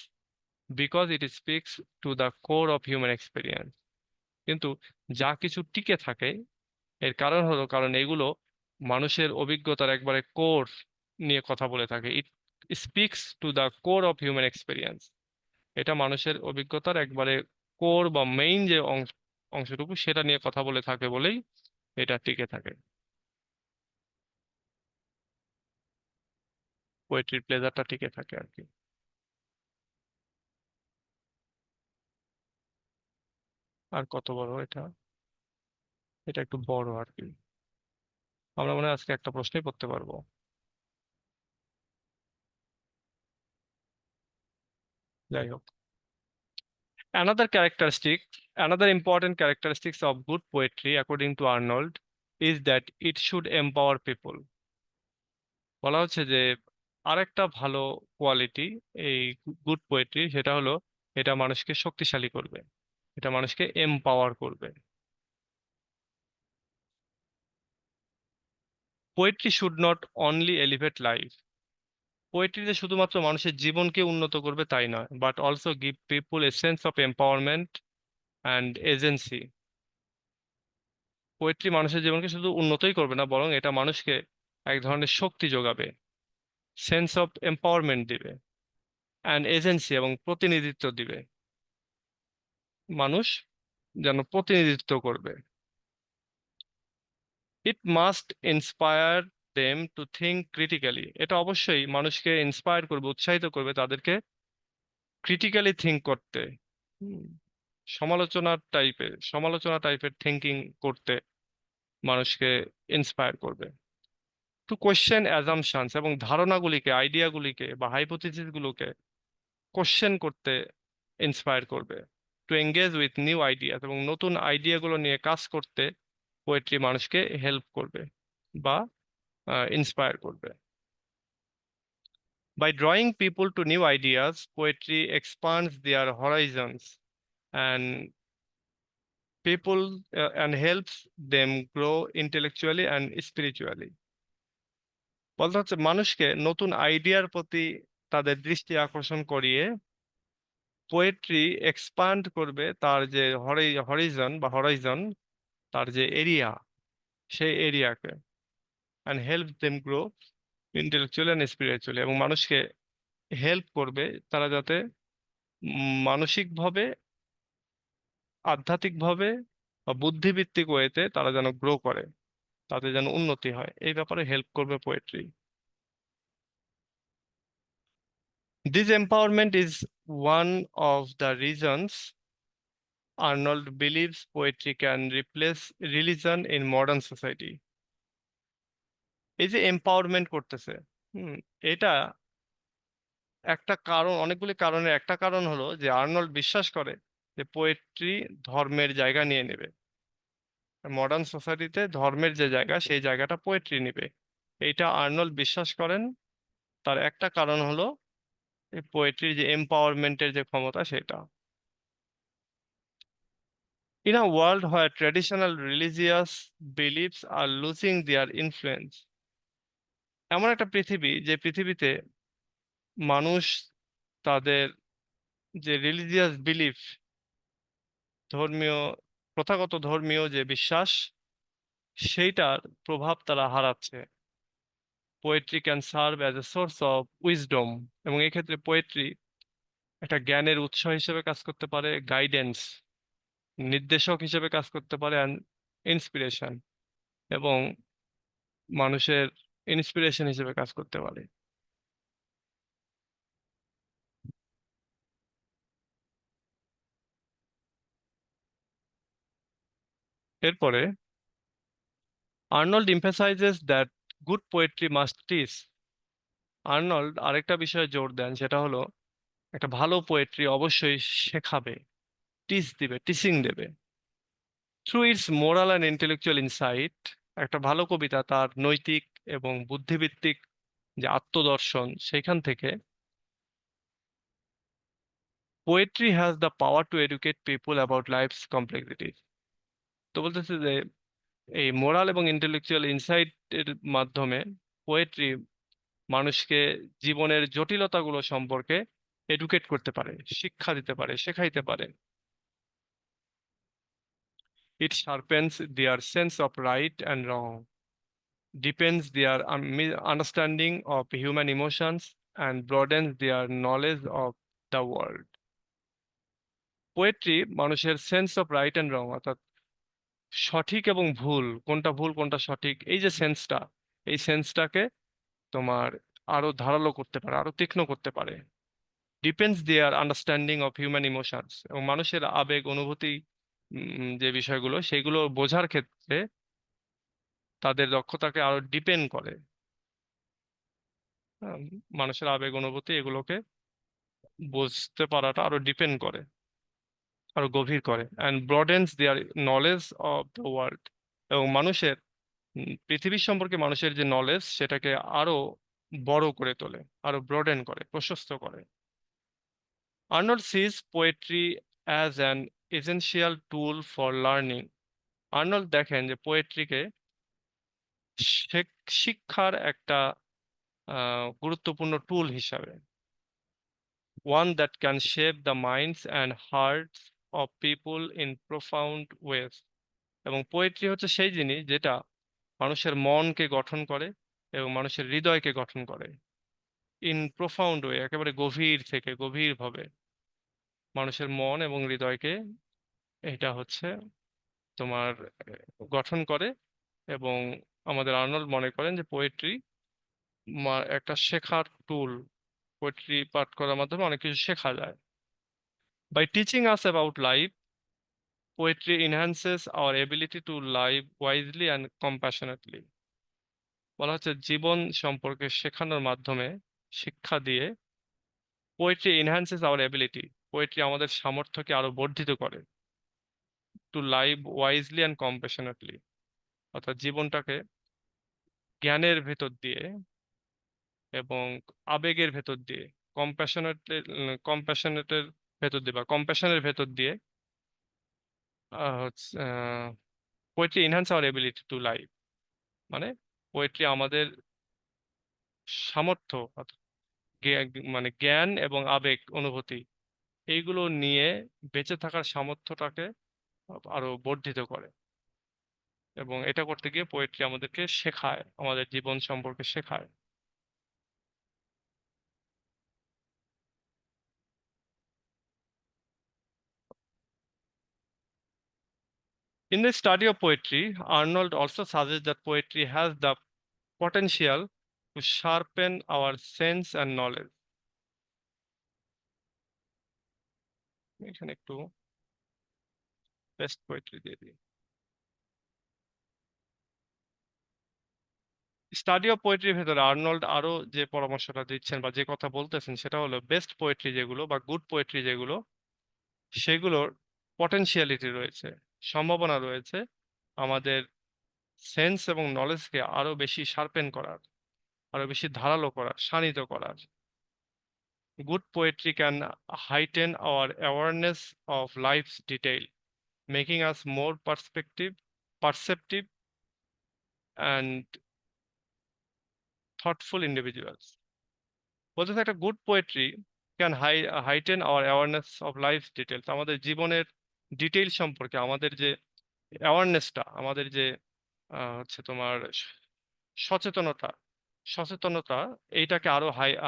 because it speaks to the core of human experience. কিন্তু যা কিছু টিকে থাকে, এর কারণ হলো কারণ এগুলো মানুষের অভিজ্ঞতার একবারে কোর নিয়ে কথা বলে থাকে। It speaks to the core of human experience. এটা মানুষের অভিজ্ঞতার একবারে কোর বা মেইন যে অংশটুকু, সেটা নিয়ে কথা বলে থাকে বলেই এটা টিকে থাকে, পোয়েট্রির প্লেজারটা টিকে থাকে আর কি। আর কত বড় এটা, এটা একটু বড় আর কি। আমরা মনে হয় আজকে একটা প্রশ্নই করতে পারবো। যাই হোক, another characteristic, another important characteristics of good poetry according to Arnold is that it should empower people. বলা হচ্ছে যে আরেকটা ভালো কোয়ালিটি এই গুড পোয়েট্রি, সেটা হলো এটা মানুষকে শক্তিশালী করবে, এটা মানুষকে এম্পাওয়ার করবে। Poetry should not only elevate life, poetry যে শুধুমাত্র মানুষের জীবনকে উন্নত করবে তাই নয়, but also give people a sense of empowerment and agency. Poetry মানুষের জীবনকে শুধু উন্নতই করবে না, বরং এটা মানুষকে এক ধরনের শক্তি যোগাবে, সেন্স অফ এম্পাওয়ারমেন্ট দিবে, অ্যান্ড এজেন্সি এবং প্রতিনিধিত্ব দিবে, মানুষ যেন প্রতিনিধিত্ব করবে। It must inspire them to think critically, এটা অবশ্যই মানুষকে ইন্সপায়ার করবে, উৎসাহিত করবে তাদেরকে ক্রিটিক্যালি থিঙ্ক করতে, হুম, সমালোচনা টাইপের থিঙ্কিং করতে মানুষকে ইন্সপায়ার করবে। টু কোয়েশ্চেন অ্যাজাম্পশনস, এবং ধারণাগুলিকে, আইডিয়াগুলিকে বা হাইপোথিসিস গুলোকে কোশ্চেন করতে ইন্সপায়ার করবে। Two engage with new ideas, এবং নতুন আইডিয়াগুলো নিয়ে কাজ করতে পোয়েট্রি মানুষকে হেল্প করবে বা ইন্সপায়ার করবে। By drawing people to new ideas, poetry expands their horizons and people and helps them grow intellectually and spiritually. বলতে হচ্ছে মানুষকে নতুন আইডিয়ার প্রতি তাদের দৃষ্টি আকর্ষণ করিয়ে পোয়েট্রি এক্সপান্ড করবে তার যে হরাইজন, তার যে এরিয়া, সেই এরিয়াকে, and help them grow intellectually and spiritually, এবং মানুষকে হেল্প করবে তারা যাতে মানসিকভাবে, আধ্যাত্মিকভাবে বা বুদ্ধিভিত্তিক ওয়েতে তারা যেন গ্রো করে, তাদের যেন উন্নতি হয়, এই ব্যাপারে হেল্প করবে poetry. This empowerment is one of the reasons Arnold believes poetry can replace religion in modern society. এই যে এম্পাওয়ারমেন্ট করতেছে, হুম, এটা একটা কারণ, অনেকগুলি কারণের একটা কারণ হলো যে আর্নল্ড বিশ্বাস করে যে পোয়েট্রি ধর্মের জায়গা নিয়ে নেবে, মডার্ন সোসাইটিতে ধর্মের যে জায়গা সেই জায়গাটা পোয়েট্রি নেবে, এইটা আর্নল্ড বিশ্বাস করেন। তার একটা কারণ হলো এই পোয়েট্রির যে এম্পাওয়ারমেন্টের যে ক্ষমতা সেটা। In a world where traditional religious beliefs are losing their influence, এমন একটা পৃথিবী যে পৃথিবীতে মানুষ তাদের যে রিলিজিয়াস বিলিফ, ধর্মীয়, প্রথাগত ধর্মীয় যে বিশ্বাস, সেইটার প্রভাব তারা হারাচ্ছে। Poetry can serve as a source of wisdom, এবং এক্ষেত্রে পোয়েট্রি একটা জ্ঞানের উৎস হিসেবে কাজ করতে পারে, গাইডেন্স, নির্দেশক হিসেবে কাজ করতে পারে, অ্যান্ড ইন্সপিরেশন, এবং মানুষের ইন্সপিরেশন হিসেবে কাজ করতে পারে। এরপরে Arnold emphasizes that good poetry must teach. Arnold আরেকটা বিষয়ে জোর দেন, সেটা হলো একটা ভালো পোয়েট্রি অবশ্যই শেখাবে, টিচিং দেবে। Through it's moral and intellectual insight, একটা ভালো কবিতা তার নৈতিক এবং বুদ্ধিভিত্তিক যে আত্মদর্শন সেইখান থেকে, poetry has the power to educate people about life's complexity. তো বলতেছে যে এই মোরাল এবং ইন্টেলেকচুয়াল ইনসাইটের মাধ্যমে পোয়েট্রি মানুষকে জীবনের জটিলতাগুলো সম্পর্কে এডুকেট করতে পারে, শিক্ষা দিতে পারে, শেখাইতে পারে। It sharpens their sense of right and wrong, deepens their understanding of human emotions and broadens their knowledge of the world. Poetry মানুষের sense of right and wrong, অর্থাৎ সঠিক এবং ভুল কোনটা সঠিক, এই যে সেন্সটা, এই সেন্সটাকে তোমার আরো ধারালো করতে পারে, আরো তীক্ষ্ণ করতে পারে। Deepens their understanding of human emotions, এবং মানুষের আবেগ অনুভূতি, যে বিষয়গুলো সেগুলো বোঝার ক্ষেত্রে তাদের দক্ষতাকে আরো ডিপেন্ড করে। মানুষের আবেগ অনুভূতি এগুলোকে বুঝতে পারাটা আরো ডিপেন্ড করে, আরো গভীর করে, and broadens their knowledge of the world. এবং মানুষের পৃথিবীর সম্পর্কে মানুষের যে নলেজ সেটাকে আরো বড় করে তোলে, আরো ব্রডেন করে, প্রশস্ত করে। Arnold sees poetry as an essential tool for learning. Arnold দেখেন যে পোয়েট্রিকে শিক্ষার একটা গুরুত্বপূর্ণ টুল হিসাবে, one that can shape the minds and hearts of people in profound ways. এবং পোয়েট্রি হচ্ছে সেই জিনিস যেটা মানুষের মনকে গঠন করে এবং মানুষের হৃদয়কে গঠন করে, ইন প্রোফাউন্ড ওয়ে, একেবারে গভীর থেকে গভীরভাবে মানুষের মন এবং হৃদয়কে এটা হচ্ছে তোমার গঠন করে। এবং আমাদের আর্নল্ড মনে করেন যে পোয়েট্রি একটা শেখার টুল। পোয়েট্রি পাঠ করার মাধ্যমে অনেক কিছু শেখা যায়। By teaching us about life, poetry enhances our ability to live wisely and compassionately. বলা হচ্ছে জীবন সম্পর্কে শেখানোর মাধ্যমে, শিক্ষা দিয়ে, poetry enhances our ability, poetry আমাদের সামর্থ্যকে আরো বর্ধিত করে, টু লাইভ ওয়াইজলি অ্যান্ড কম্প্যাশনেটলি, অর্থাৎ জীবনটাকে জ্ঞানের ভেতর দিয়ে এবং আবেগের ভেতর দিয়ে, কম্প্যাশনেটের ভেতর দিয়ে বা কম্প্যাশনের ভেতর দিয়ে হচ্ছে poetry enhance our ability to live, মানে পোয়েট্রি আমাদের সামর্থ্য মানে জ্ঞান এবং আবেগ অনুভূতি এইগুলো নিয়ে বেঁচে থাকার সামর্থ্যটাকে আরো বর্ধিত করে। এবং এটা করতে গিয়ে পোয়েট্রি আমাদেরকে শেখায়, আমাদের জীবন সম্পর্কে শেখায়। In the study of poetry, Arnold also suggests that poetry has the potential to sharpen our sense and knowledge. এখানে একটু বেস্ট পোয়েট্রি দিয়ে দিই। স্টাডি অফ পোয়েট্রির ভেতরে আর্নল্ড আরো যে পরামর্শটা দিচ্ছেন বা যে কথা বলতেছেন সেটা হলো বেস্ট পোয়েট্রি যেগুলো বা গুড পোয়েট্রি যেগুলো, সেগুলোর পটেনশিয়ালিটি রয়েছে, সম্ভাবনা রয়েছে আমাদের সেন্স এবং নলেজকে আরো বেশি শার্পেন করার, আরো বেশি ধারালো করার, শানিত করার। Good poetry can heighten our awareness of life's detail, making us more perceptive and thoughtful individuals. বলতে একটা good poetry can heighten our awareness of life details, আমাদের জীবনের ডিটেইল সম্পর্কে আমাদের যে অ্যাওয়ারনেসটা, আমাদের যে হচ্ছে তোমার সচেতনতা, সচেতনতা এইটাকে আরো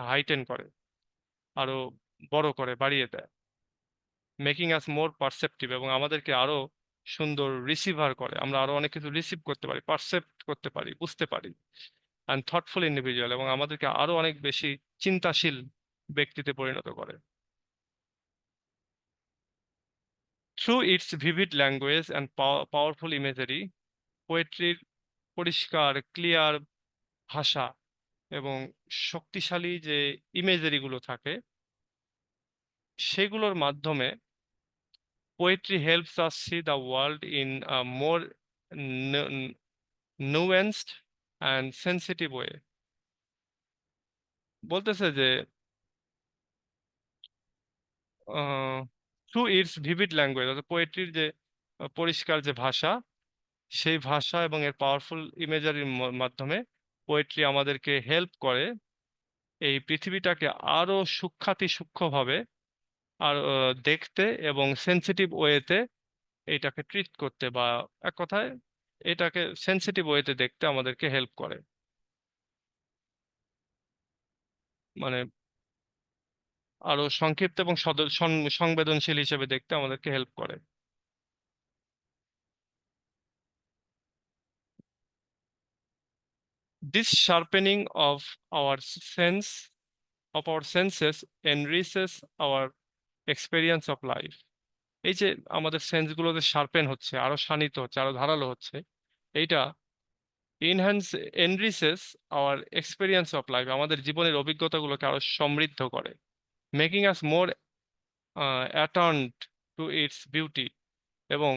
হাইটেন করে, আরো বড় করে, বাড়িয়ে দেয়। মেকিং আস মোর পারসেপটিভ, এবং আমাদেরকে আরো সুন্দর রিসিভার করে, আমরা আরো অনেক কিছু রিসিভ করতে পারি, পারসেপ্ট করতে পারি, বুঝতে পারি। অ্যান্ড থটফুল ইন্ডিভিজুয়াল, এবং আমাদেরকে আরো অনেক বেশি চিন্তাশীল ব্যক্তিতে পরিণত করে। Through its vivid language and powerful imagery, পোয়েট্রির পরিষ্কার ক্লিয়ার ভাষা এবং শক্তিশালী যে ইমেজারি গুলো থাকে সেগুলোর মাধ্যমে poetry helps us see the world in a more nuanced and sensitive way. বলতেছে যে থ্রু ইটস ভিভিড ল্যাঙ্গুয়েজ, অর্থাৎ পোয়েট্রির যে পরিষ্কার যে ভাষা, সেই ভাষা এবং এর পাওয়ারফুল ইমেজারির মাধ্যমে পোয়েট্রি আমাদেরকে হেল্প করে এই পৃথিবীটাকে আরো সূক্ষ্মভাবে আর দেখতে এবং সেন্সিটিভ ওয়েতে এটাকে ট্রিট করতে, বা এক কথায় এটাকে সেন্সিটিভ ওয়েতে দেখতে আমাদেরকে হেল্প করে, মানে আরো সংক্ষিপ্ত এবং সংবেদনশীল হিসেবে দেখতে আমাদেরকে হেল্প করে। This sharpening our sense of our senses enriches our experience of life. এই যে আমাদের সেন্স গুলো যে শার্পেন হচ্ছে, আরো শানিত হচ্ছে, আরো ধারালো হচ্ছে, এইটা enhance enriches our experience of life, আমাদের জীবনের অভিজ্ঞতাগুলোকে আরো সমৃদ্ধ করে। Making us more attuned to its beauty, এবং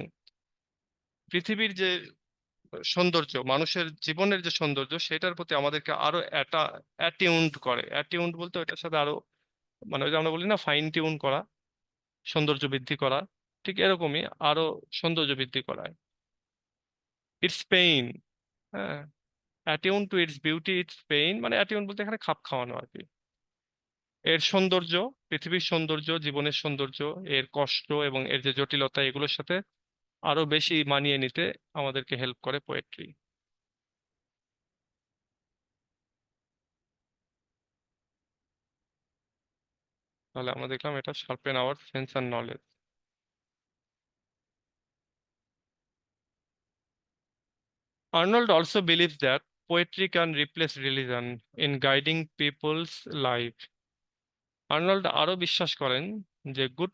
পৃথিবীর যে সৌন্দর্য, মানুষের জীবনের যে সৌন্দর্য, সেটার প্রতি আমাদেরকে আরো অ্যাটিউনড করে। অ্যাটিউনড বলতে ওইটার সাথে আরো, মানে ওই যে আমরা বলি না ফাইন টিউন করা, সৌন্দর্য বৃদ্ধি করা, ঠিক এরকমই আরো সৌন্দর্য বৃদ্ধি করায়। ইটস পেইন, হ্যাঁ, attune to its beauty its pain, মানে অ্যাটিউন বলতে এখানে খাপ খাওয়ানো আর কি। এর সৌন্দর্য, পৃথিবীর সৌন্দর্য, জীবনের সৌন্দর্য, এর কষ্ট এবং এর যে জটিলতা, এগুলোর সাথে আরো বেশি মানিয়ে নিতে আমাদেরকে হেল্প করে পোয়েট্রি। তাহলে আমরা দেখলাম এটা sharpen hour sense and knowledge. Arnold also believes that poetry can replace religion in guiding people's life. Arnold আরো বিশ্বাস করেন যে good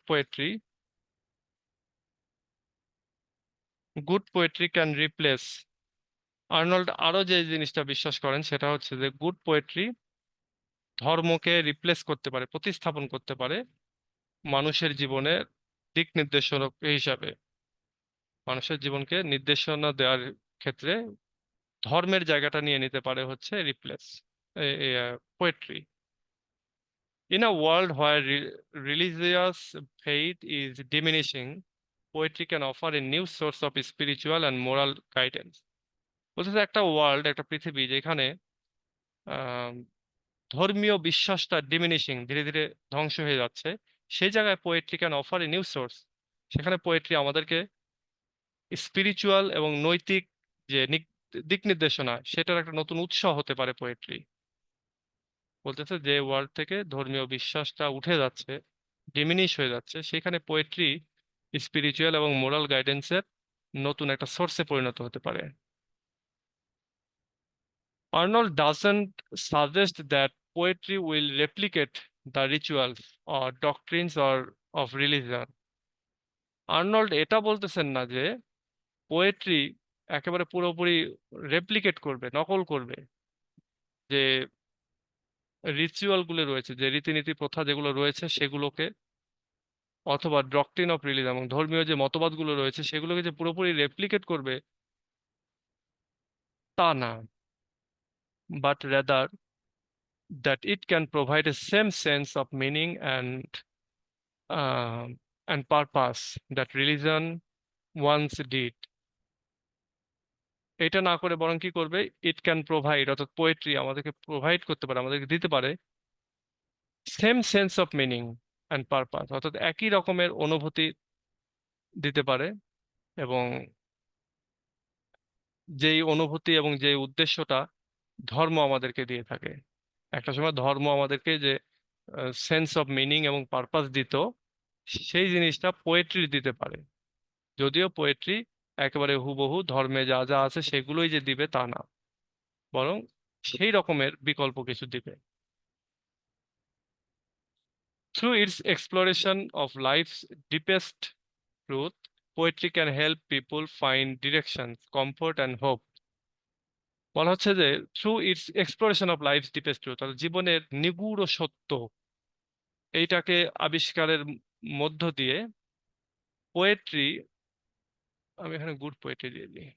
poetry can replace, Arnold আরো যে জিনিসটা বিশ্বাস করেন সেটা হচ্ছে যে গুড পোয়েট্রি ধর্মকে রিপ্লেস করতে পারে, প্রতিস্থাপন করতে পারে মানুষের জীবনের দিক নির্দেশক হিসাবে। মানুষের জীবনকে নির্দেশনা দেওয়ার ক্ষেত্রে ধর্মের জায়গাটা নিয়ে নিতে পারে হচ্ছে replace poetry. In a world where religious faith is diminishing, poetry can offer a new source of spiritual and moral guidance. বলতে একটা ওয়ার্ল্ড, একটা পৃথিবী যেখানে আহ, ধর্মীয় বিশ্বাসটা ডিমিনিশিং, ধীরে ধীরে ধ্বংস হয়ে যাচ্ছে, সেই জায়গায় poetry can offer a new source. সেখানে পোয়েট্রি আমাদেরকে স্পিরিচুয়াল এবং নৈতিক যে দিক নির্দেশনা, সেটার একটা নতুন উৎস হতে পারে পোয়েট্রি। বলতেছে যে ওয়ার্ল্ড থেকে ধর্মীয় বিশ্বাসটা উঠে যাচ্ছে, ডিমিনিশ হয়ে যাচ্ছে, সেখানে পোয়েট্রি স্পিরিচুয়াল এবং মোরাল গাইডেন্সের নতুন একটা সোর্সে পরিণত হতে পারে। Arnold doesn't suggest that poetry will replicate the rituals or doctrines or of religion. Arnold এটা বলতেছেন না যে পোয়েট্রি একেবারে পুরোপুরি রেপ্লিকেট করবে, নকল করবে যে রিচুয়াল গুলো রয়েছে, যে রীতিনীতি প্রথা যেগুলো রয়েছে সেগুলোকে, অথবা ডক্ট্রিন অফ রিলিজন এবং ধর্মীয় যে মতবাদগুলো রয়েছে সেগুলোকে যে পুরোপুরি রেপ্লিকেট করবে তা না, but rather that it can provide a same sense of meaning uh, and purpose that religion once did. এটা না করে বরং কি করবে, ইট ক্যান প্রোভাইড, অর্থাৎ পোয়েট্রি আমাদেরকে প্রোভাইড করতে পারে, আমাদেরকে দিতে পারে same sense of meaning and purpose, অর্থাৎ একই রকমের অনুভূতি দিতে পারে, এবং যেই অনুভূতি এবং যেই উদ্দেশ্যটা ধর্ম আমাদেরকে দিয়ে থাকে। একটা সময় ধর্ম আমাদেরকে যে সেন্স অফ মিনিং এবং পারপাস দিত, সেই জিনিসটা পোয়েট্রি দিতে পারে। যদিও পোয়েট্রি একেবারে হুবহু ধর্মে যা যা আছে সেগুলোই যে দিবে তা না, বরং সেই রকমের বিকল্প কিছু দিবে। Through its exploration of life's deepest truth, poetry can help people find direction, comfort and hope. বলা হচ্ছে যে through its exploration of life's deepest truth, অর্থাৎ জীবনের নিগূঢ় সত্য, এইটাকে আবিষ্কারের মধ্য দিয়ে পোয়েট্রি, আমি এখানে গুড পোয়েট্রি দিয়ে দিই,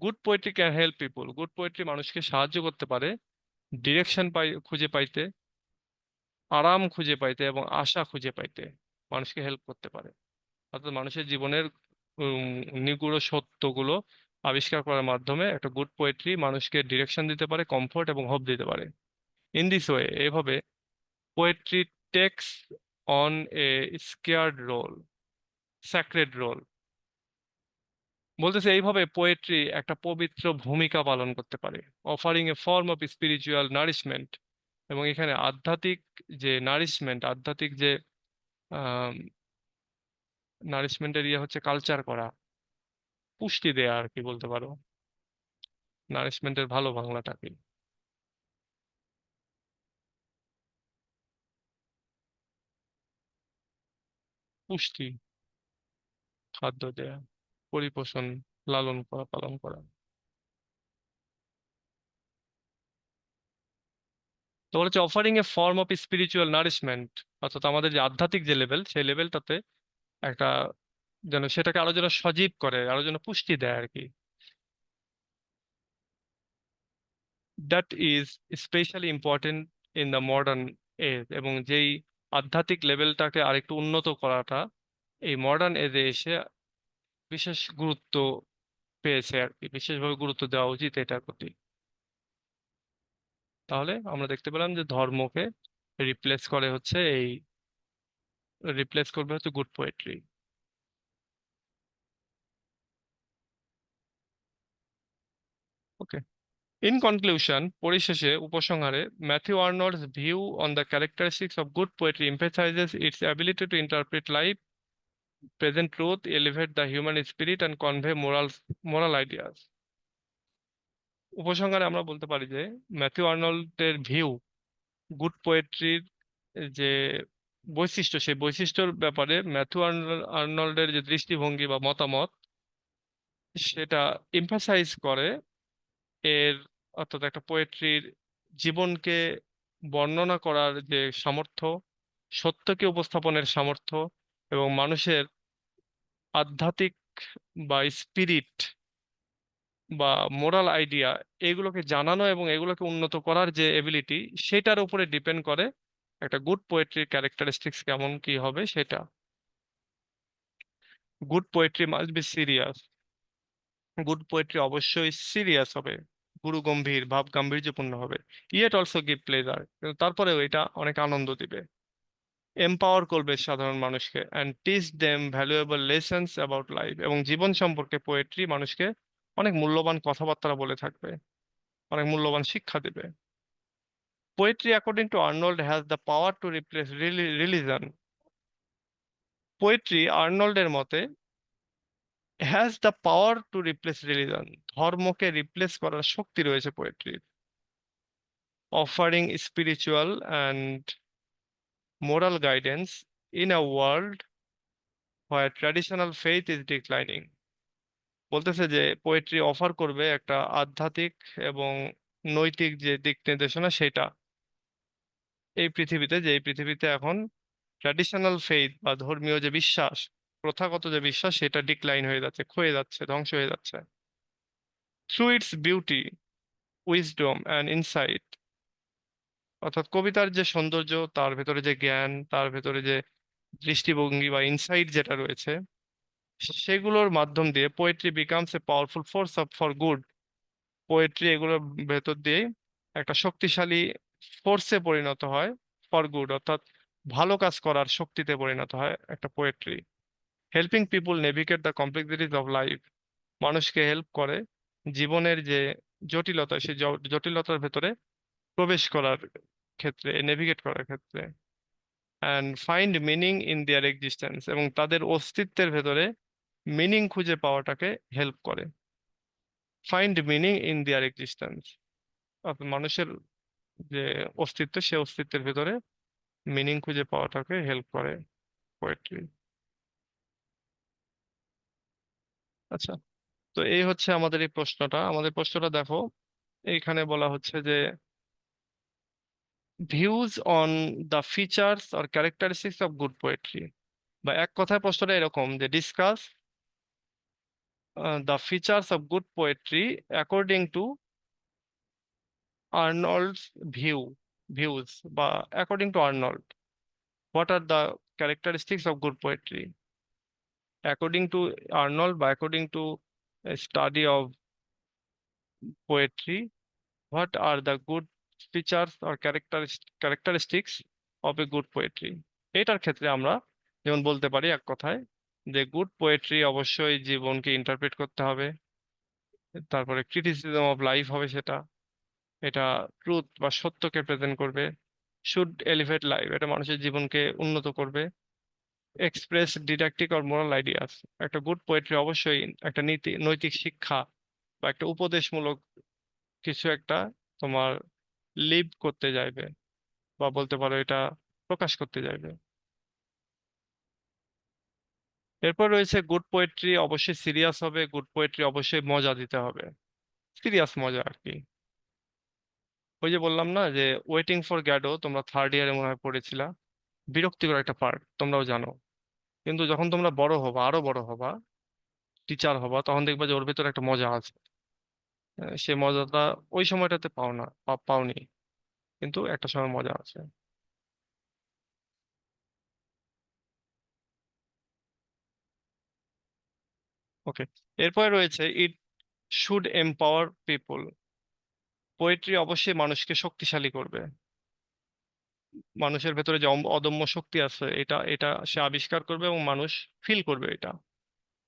good poetry can help people, good poetry মানুষকে সাহায্য করতে পারে ডিরেকশন খুঁজে পাইতে, আরাম খুঁজে পাইতে এবং আশা খুঁজে পাইতে, মানুষকে হেল্প করতে পারে। অর্থাৎ মানুষের জীবনের নিগূঢ় সত্যগুলো আবিষ্কার করার মাধ্যমে একটা গুড পোয়েট্রি মানুষকে ডিরেকশন দিতে পারে, কমফোর্ট এবং হোপ দিতে পারে। ইন দিস ওয়ে, এভাবে poetry takes on a scared role, sacred role. বলতেছে এইভাবে পোয়েট্রি একটা পবিত্র ভূমিকা পালন করতে পারে, offering a form of spiritual nourishment, এবং এখানে আধ্যাত্মিক যে নারিশমেন্ট, আধ্যাত্মিক যে নারিশমেন্টের ইয়ে হচ্ছে কালচার করা, পুষ্টি দেয়া আর কি বলতে পারো। নারিশমেন্টের ভালো বাংলাটা কি? পুষ্টি, খাদ্য দেয়া, পরিপোষণ, লালন করা, পালন করা। তো বলেছে offering a form of spiritual nourishment, অর্থাৎ আমাদের যে আধ্যাত্মিক যে লেভেল, সেই লেভেলটাতে একটা যেন সেটাকে আরো যেন সজীব করে, আরো যেন পুষ্টি দেয় আর কি। That is especially important in the modern age, এবং যেই আধ্যাত্মিক লেভেলটাকে আরেকটু উন্নত করাটা এই মডার্ন এজে এসে বিশেষ গুরুত্ব পেয়েছে আর কি, বিশেষভাবে গুরুত্ব দেওয়া উচিত এটার প্রতি। তাহলে আমরা দেখতে পেলাম যে ধর্মকে রিপ্লেস করে হচ্ছে এই রিপ্লেস করবে হচ্ছে good poetry. Okay, in conclusion, পরিশেষে উপসংহারে, Matthew Arnold's view on the characteristics of good poetry emphasizes its ability to interpret life, present truth, elevate the human spirit, and convey moral ideas. উপসংহারে আমরা বলতে পারি যে Matthew আর্নল্ডের view good পোয়েট্রির যে বৈশিষ্ট্য, সেই বৈশিষ্ট্যর ব্যাপারে ম্যাথিউ আর্নল্ডের যে দৃষ্টিভঙ্গি বা মতামত, সেটা এমফাসাইজ করে এর, অর্থাৎ একটা পোয়েট্রির জীবনকে বর্ণনা করার যে সামর্থ্য, সত্যকে উপস্থাপনের সামর্থ্য, এবং মানুষের আধ্যাত্মিক বা স্পিরিট বা মোরাল আইডিয়া, এগুলোকে জানানো এবং এগুলোকে উন্নত করার যে এবিলিটি, সেটার উপরে ডিপেন্ড করে একটা গুড পোয়েট্রির ক্যারেক্টারিস্টিক্স কেমন কি হবে সেটা। Good poetry must be serious, good poetry অবশ্যই সিরিয়াস হবে, গুরু গম্ভীর ভাব গাম্ভীর্যপূর্ণ হবে। ইয়েট অলসো গিভ প্লেজার, কিন্তু তারপরেও এটা অনেক আনন্দ দিবে। এম্পাওয়ার করবে সাধারণ মানুষকে, and teach them valuable lessons about life, এবং জীবন সম্পর্কে পোয়েট্রি মানুষকে অনেক মূল্যবান কথাবার্তা বলে থাকবে, অনেক মূল্যবান শিক্ষা দেবে। Poetry according to Arnold has the power to replace religion. Poetry আর্নল্ডের মতে has the power to replace religion, ধর্মকে রিপ্লেস করার শক্তি রয়েছে পোয়েট্রির। Offering spiritual and moral guidance in a world where traditional faith is declining. বলতেছে যে poetry offer করবে একটা আধ্যাত্মিক এবং নৈতিক যে দিক নির্দেশনা, সেটা এই পৃথিবীতে, যে এই পৃথিবীতে এখন ট্র্যাডিশনাল ফেইথ বা ধর্মীয় যে বিশ্বাস, প্রথাগত যে বিশ্বাস, সেটা ডিক্লাইন হয়ে যাচ্ছে, ক্ষয়ে যাচ্ছে, ধ্বংস হয়ে যাচ্ছে। Through it's beauty, wisdom and insight, অর্থাৎ কবিতার যে সৌন্দর্য, তার ভেতরে যে জ্ঞান, তার ভেতরে যে দৃষ্টিভঙ্গি বা ইনসাইট যেটা রয়েছে, সেগুলোর মাধ্যম দিয়ে poetry becomes a powerful force of for good. Poetry এগুলোর ভেতর দিয়ে একটা শক্তিশালী ফোর্সে পরিণত হয়, ফর গুড, অর্থাৎ ভালো কাজ করার শক্তিতে পরিণত হয় একটা poetry. Helping people navigate the complexities of life, মানুষকে হেল্প করে জীবনের যে জটিলতা, সেই জটিলতার ভেতরে প্রবেশ করার ক্ষেত্রে, নেভিগেট করার ক্ষেত্রে। And find meaning in their existence, এবং তাদের অস্তিত্বের ভেতরে মিনিং খুঁজে পাওয়াটাকে হেল্প করে। Find meaning in their existence, অর্থাৎ মানুষের যে অস্তিত্ব, সে অস্তিত্বের ভেতরে মিনিং খুঁজে পাওয়াটাকে হেল্প করে পোয়েট্রি। আচ্ছা, তো এই হচ্ছে আমাদের এই প্রশ্নটা। আমাদের প্রশ্নটা দেখো, এইখানে বলা হচ্ছে যে views on the features or characteristics of good poetry, বা এক কথায় প্রশ্নটা এরকম যে discuss the features of good poetry according to Arnold's views, বা according to Arnold, what are the characteristics of good poetry according to Arnold, বা according to study of poetry, what are the good features or characteristics of a good poetry. এটার ক্ষেত্রে আমরা যেমন বলতে পারি এক কথায় যে গুড পোয়েট্রি অবশ্যই জীবনকে ইন্টারপ্রেট করতে হবে, তারপরে ক্রিটিসিজম অফ লাইফ হবে সেটা, এটা ট্রুথ বা সত্যকে প্রেজেন্ট করবে, শুড এলিভেট লাইফ, এটা মানুষের জীবনকে উন্নত করবে, এক্সপ্রেস ডিডাক্টিক অর মোরাল আইডিয়াস, একটা গুড পোয়েট্রি অবশ্যই একটা নীতি নৈতিক শিক্ষা বা একটা উপদেশমূলক কিছু একটা তোমার লিভ করতে চাইবে, বা বলতে পারো এটা প্রকাশ করতে চাইবে। এরপর রয়েছে গুড পোয়েট্রি অবশ্যই সিরিয়াস হবে, গুড পোয়েট্রি অবশ্যই মজা দিতে হবে, সিরিয়াস মজা আর কি। ওই যে বললাম না যে ওয়েটিং ফর গ্যাডো তোমরা থার্ড ইয়ারে মনে হয় পড়েছিলা, বিরক্তিকর একটা পার্ট, তোমরাও জানো। কিন্তু যখন তোমরা বড় হবা, আরো বড় হবা, টিচার হবা, তখন দেখবা যে ওর ভেতরে একটা মজা আছে। সে মজাটা ওই সময়টাতে পাও না, পাওনি, কিন্তু একটা সময় মজা আছে। ওকে, এরপরে রয়েছে it should empower people. Poetry অবশ্যই মানুষকে শক্তিশালী করবে। মানুষের ভেতরে যে অদম্য শক্তি আছে, এটা এটা সে আবিষ্কার করবে এবং মানুষ ফিল করবে এটা।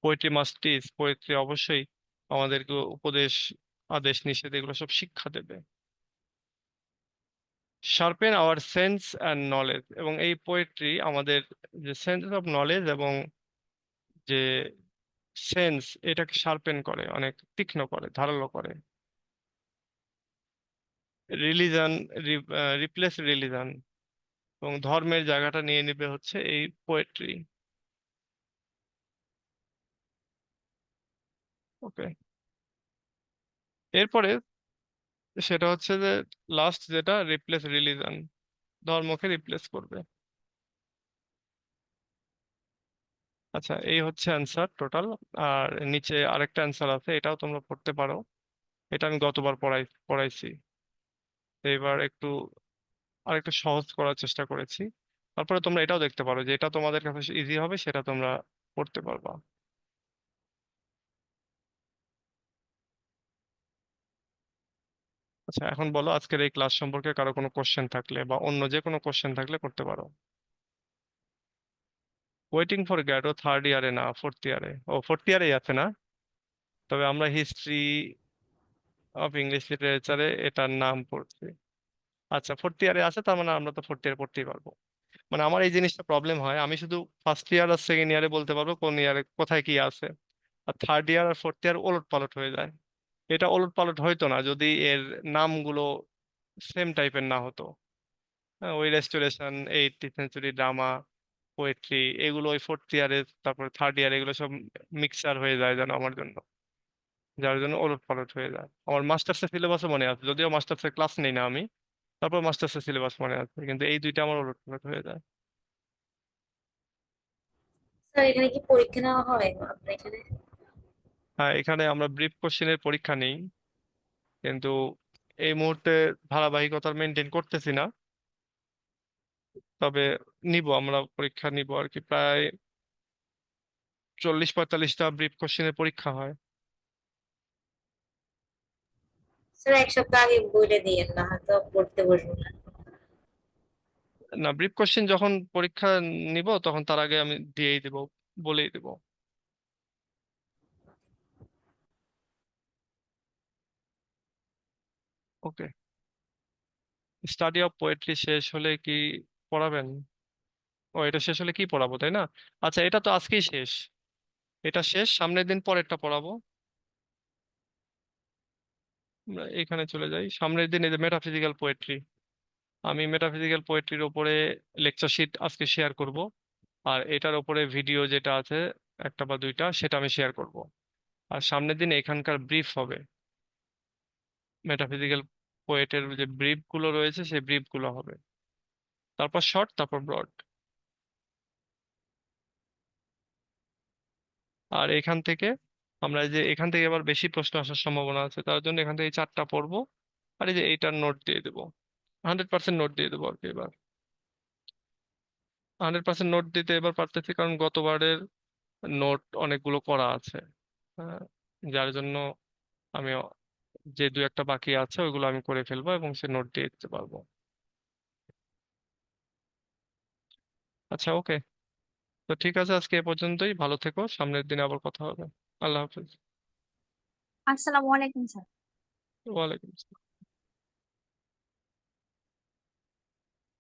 পোয়েট্রি মাস্ট টিচ, পোয়েট্রি অবশ্যই আমাদেরকে উপদেশ, আদেশ নিষেধ এগুলো সব শিক্ষা দেবে। Sharpen hour sense and knowledge, এবং এই পোয়েট্রি আমাদের যে সেন্স অফ নলেজ এবং যে সেন্স, এটাকে শার্পেন করে, অনেক তীক্ষ্ণ করে, ধারালো করে। রিলিজন, রিপ্লেস রিলিজন, এবং ধর্মের জায়গাটা নিয়ে নেবে হচ্ছে এই পোয়েট্রি। ওকে, এরপরে সেটা হচ্ছে যে লাস্ট যেটা, রিপ্লেস রিলিজন, ধর্মকে রিপ্লেস করবে। আচ্ছা, এই হচ্ছে অ্যান্সার টোটাল। আর নিচে আরেকটা অ্যান্সার আছে, এটাও তোমরা পড়তে পারো। এটা আমি গতবার পড়াইছি। তো এবার একটু আরেকটু সহজ করার চেষ্টা করেছি। তারপরে তোমরা এটাও দেখতে পারো যে এটা তোমাদের কাছে ইজি হবে, সেটা তোমরা পড়তে পারবা। আচ্ছা, এখন বলো আজকের এই ক্লাস সম্পর্কে কারো কোনো কোশ্চেন থাকলে বা অন্য যে কোনো কোশ্চেন থাকলে করতে পারো। ওয়েটিং ফর গ্যাডো থার্ড ইয়ারে না, ফোর্থ ইয়ারে। ও, ফোর্থ ইয়ারেই আছে না? তবে আমরা হিস্ট্রি অফ ইংলিশ লিটারেচারে এটার নাম পড়ছি। আচ্ছা, ফোর্থ ইয়ারে আছে, তার মানে আমরা তো ফোর্থ ইয়ারে পড়তেই পারবো। মানে আমার এই জিনিসটা প্রবলেম হয়, আমি শুধু ফার্স্ট ইয়ার আর সেকেন্ড ইয়ারে বলতে পারবো কোন ইয়ারে কোথায় কি আছে, আর থার্ড ইয়ার আর ফোর্থ ইয়ার ওলট পালট হয়ে যায়। এটা ওলট পালট হইতো না যদি এর নামগুলো সেম টাইপের না হতো। হ্যাঁ, ওই restoration, 8th century drama, poetry, এগুলো ওই ফোর্থ ইয়ারে, তারপরে থার্ড ইয়ার, এগুলো সব মিক্সচার হয়ে যায় যেন আমার জন্য, যার জন্য ওলট পালট হয়ে যায়। আমার মাস্টার্সের সিলেবাসও মনে আছে, যদিও মাস্টার্সের ক্লাস নেই না আমি, তারপর মাস্টার্সের সিলেবাস মনে আছে, কিন্তু এই দুইটা আমার ওলট পালট হয়ে যায়। স্যার এখানে কি পরীক্ষা নেওয়া হয় আপনার এখানে? হ্যাঁ, এখানে আমরা ব্রিফ কোশ্চেনের পরীক্ষা নেই, কিন্তু এই মুহূর্তে ধারাবাহিকতা মেনটেন করতেছি না। তবে নিব, আমরা পরীক্ষা নিব আর কি, প্রায় 40-45টা ব্রিফ কোশ্চেনের পরীক্ষা হয়। স্যার এক সপ্তাহ আগে বলে দিয়েন, না হয়তো পড়তে বসবো না। না, ব্রিফ কোশ্চেন যখন পরীক্ষা নিব তখন তার আগে আমি দিয়েই দেব, বলেই দেব। ওকে, স্টাডি অফ পোয়েট্রি শেষ হলে কি পড়াবেন? ও, এটা শেষ হলে কি পড়াবো, তাই না? আচ্ছা, এটা তো আজকেই শেষ, এটা শেষ, সামনের দিন পরেরটা পড়াবো। আমরা এখানে চলে যাই, সামনের দিন এই যে মেটাফিজিক্যাল পোয়েট্রি, আমি মেটাফিজিক্যাল পোয়েট্রির উপরে লেকচার শিট আজকে শেয়ার করব। আর এটার উপরে ভিডিও যেটা আছে, একটা বা দুইটা, সেটা আমি শেয়ার করব। আর সামনের দিন এখানকার ব্রিফ হবে, মেটাফিজিক্যাল পোয়েটের যে ব্রিফ গুলো রয়েছে সেই ব্রিফ গুলো হবে, তারপর শর্ট, তারপর ব্রড। আর এখান থেকে আমরা এই যে এখান থেকে এবার বেশি প্রশ্ন আসার সম্ভাবনা আছে, তার জন্য এখান থেকে 4টা পড়বো। আর এই যে এইটার নোট দিয়ে দেবো, 100% নোট দিয়ে দেবো আর কি এবার। 100% নোট দিতে এবার পারতেছি, কারণ গতবারের নোট অনেকগুলো করা আছে। হ্যাঁ, যার জন্য আমি যে দু একটা বাকি আছে ওইগুলো আমি করে ফেলবো এবং সে নোট দিয়ে দিতে পারবো। আচ্ছা, ওকে, তো ঠিক আছে, আজকে এ পর্যন্তই। ভালো থেকো, সামনের দিনে আবার কথা হবে। আল্লাহ হাফিজ। আসসালামু আলাইকুম স্যার। ওয়ালাইকুম আসসালাম।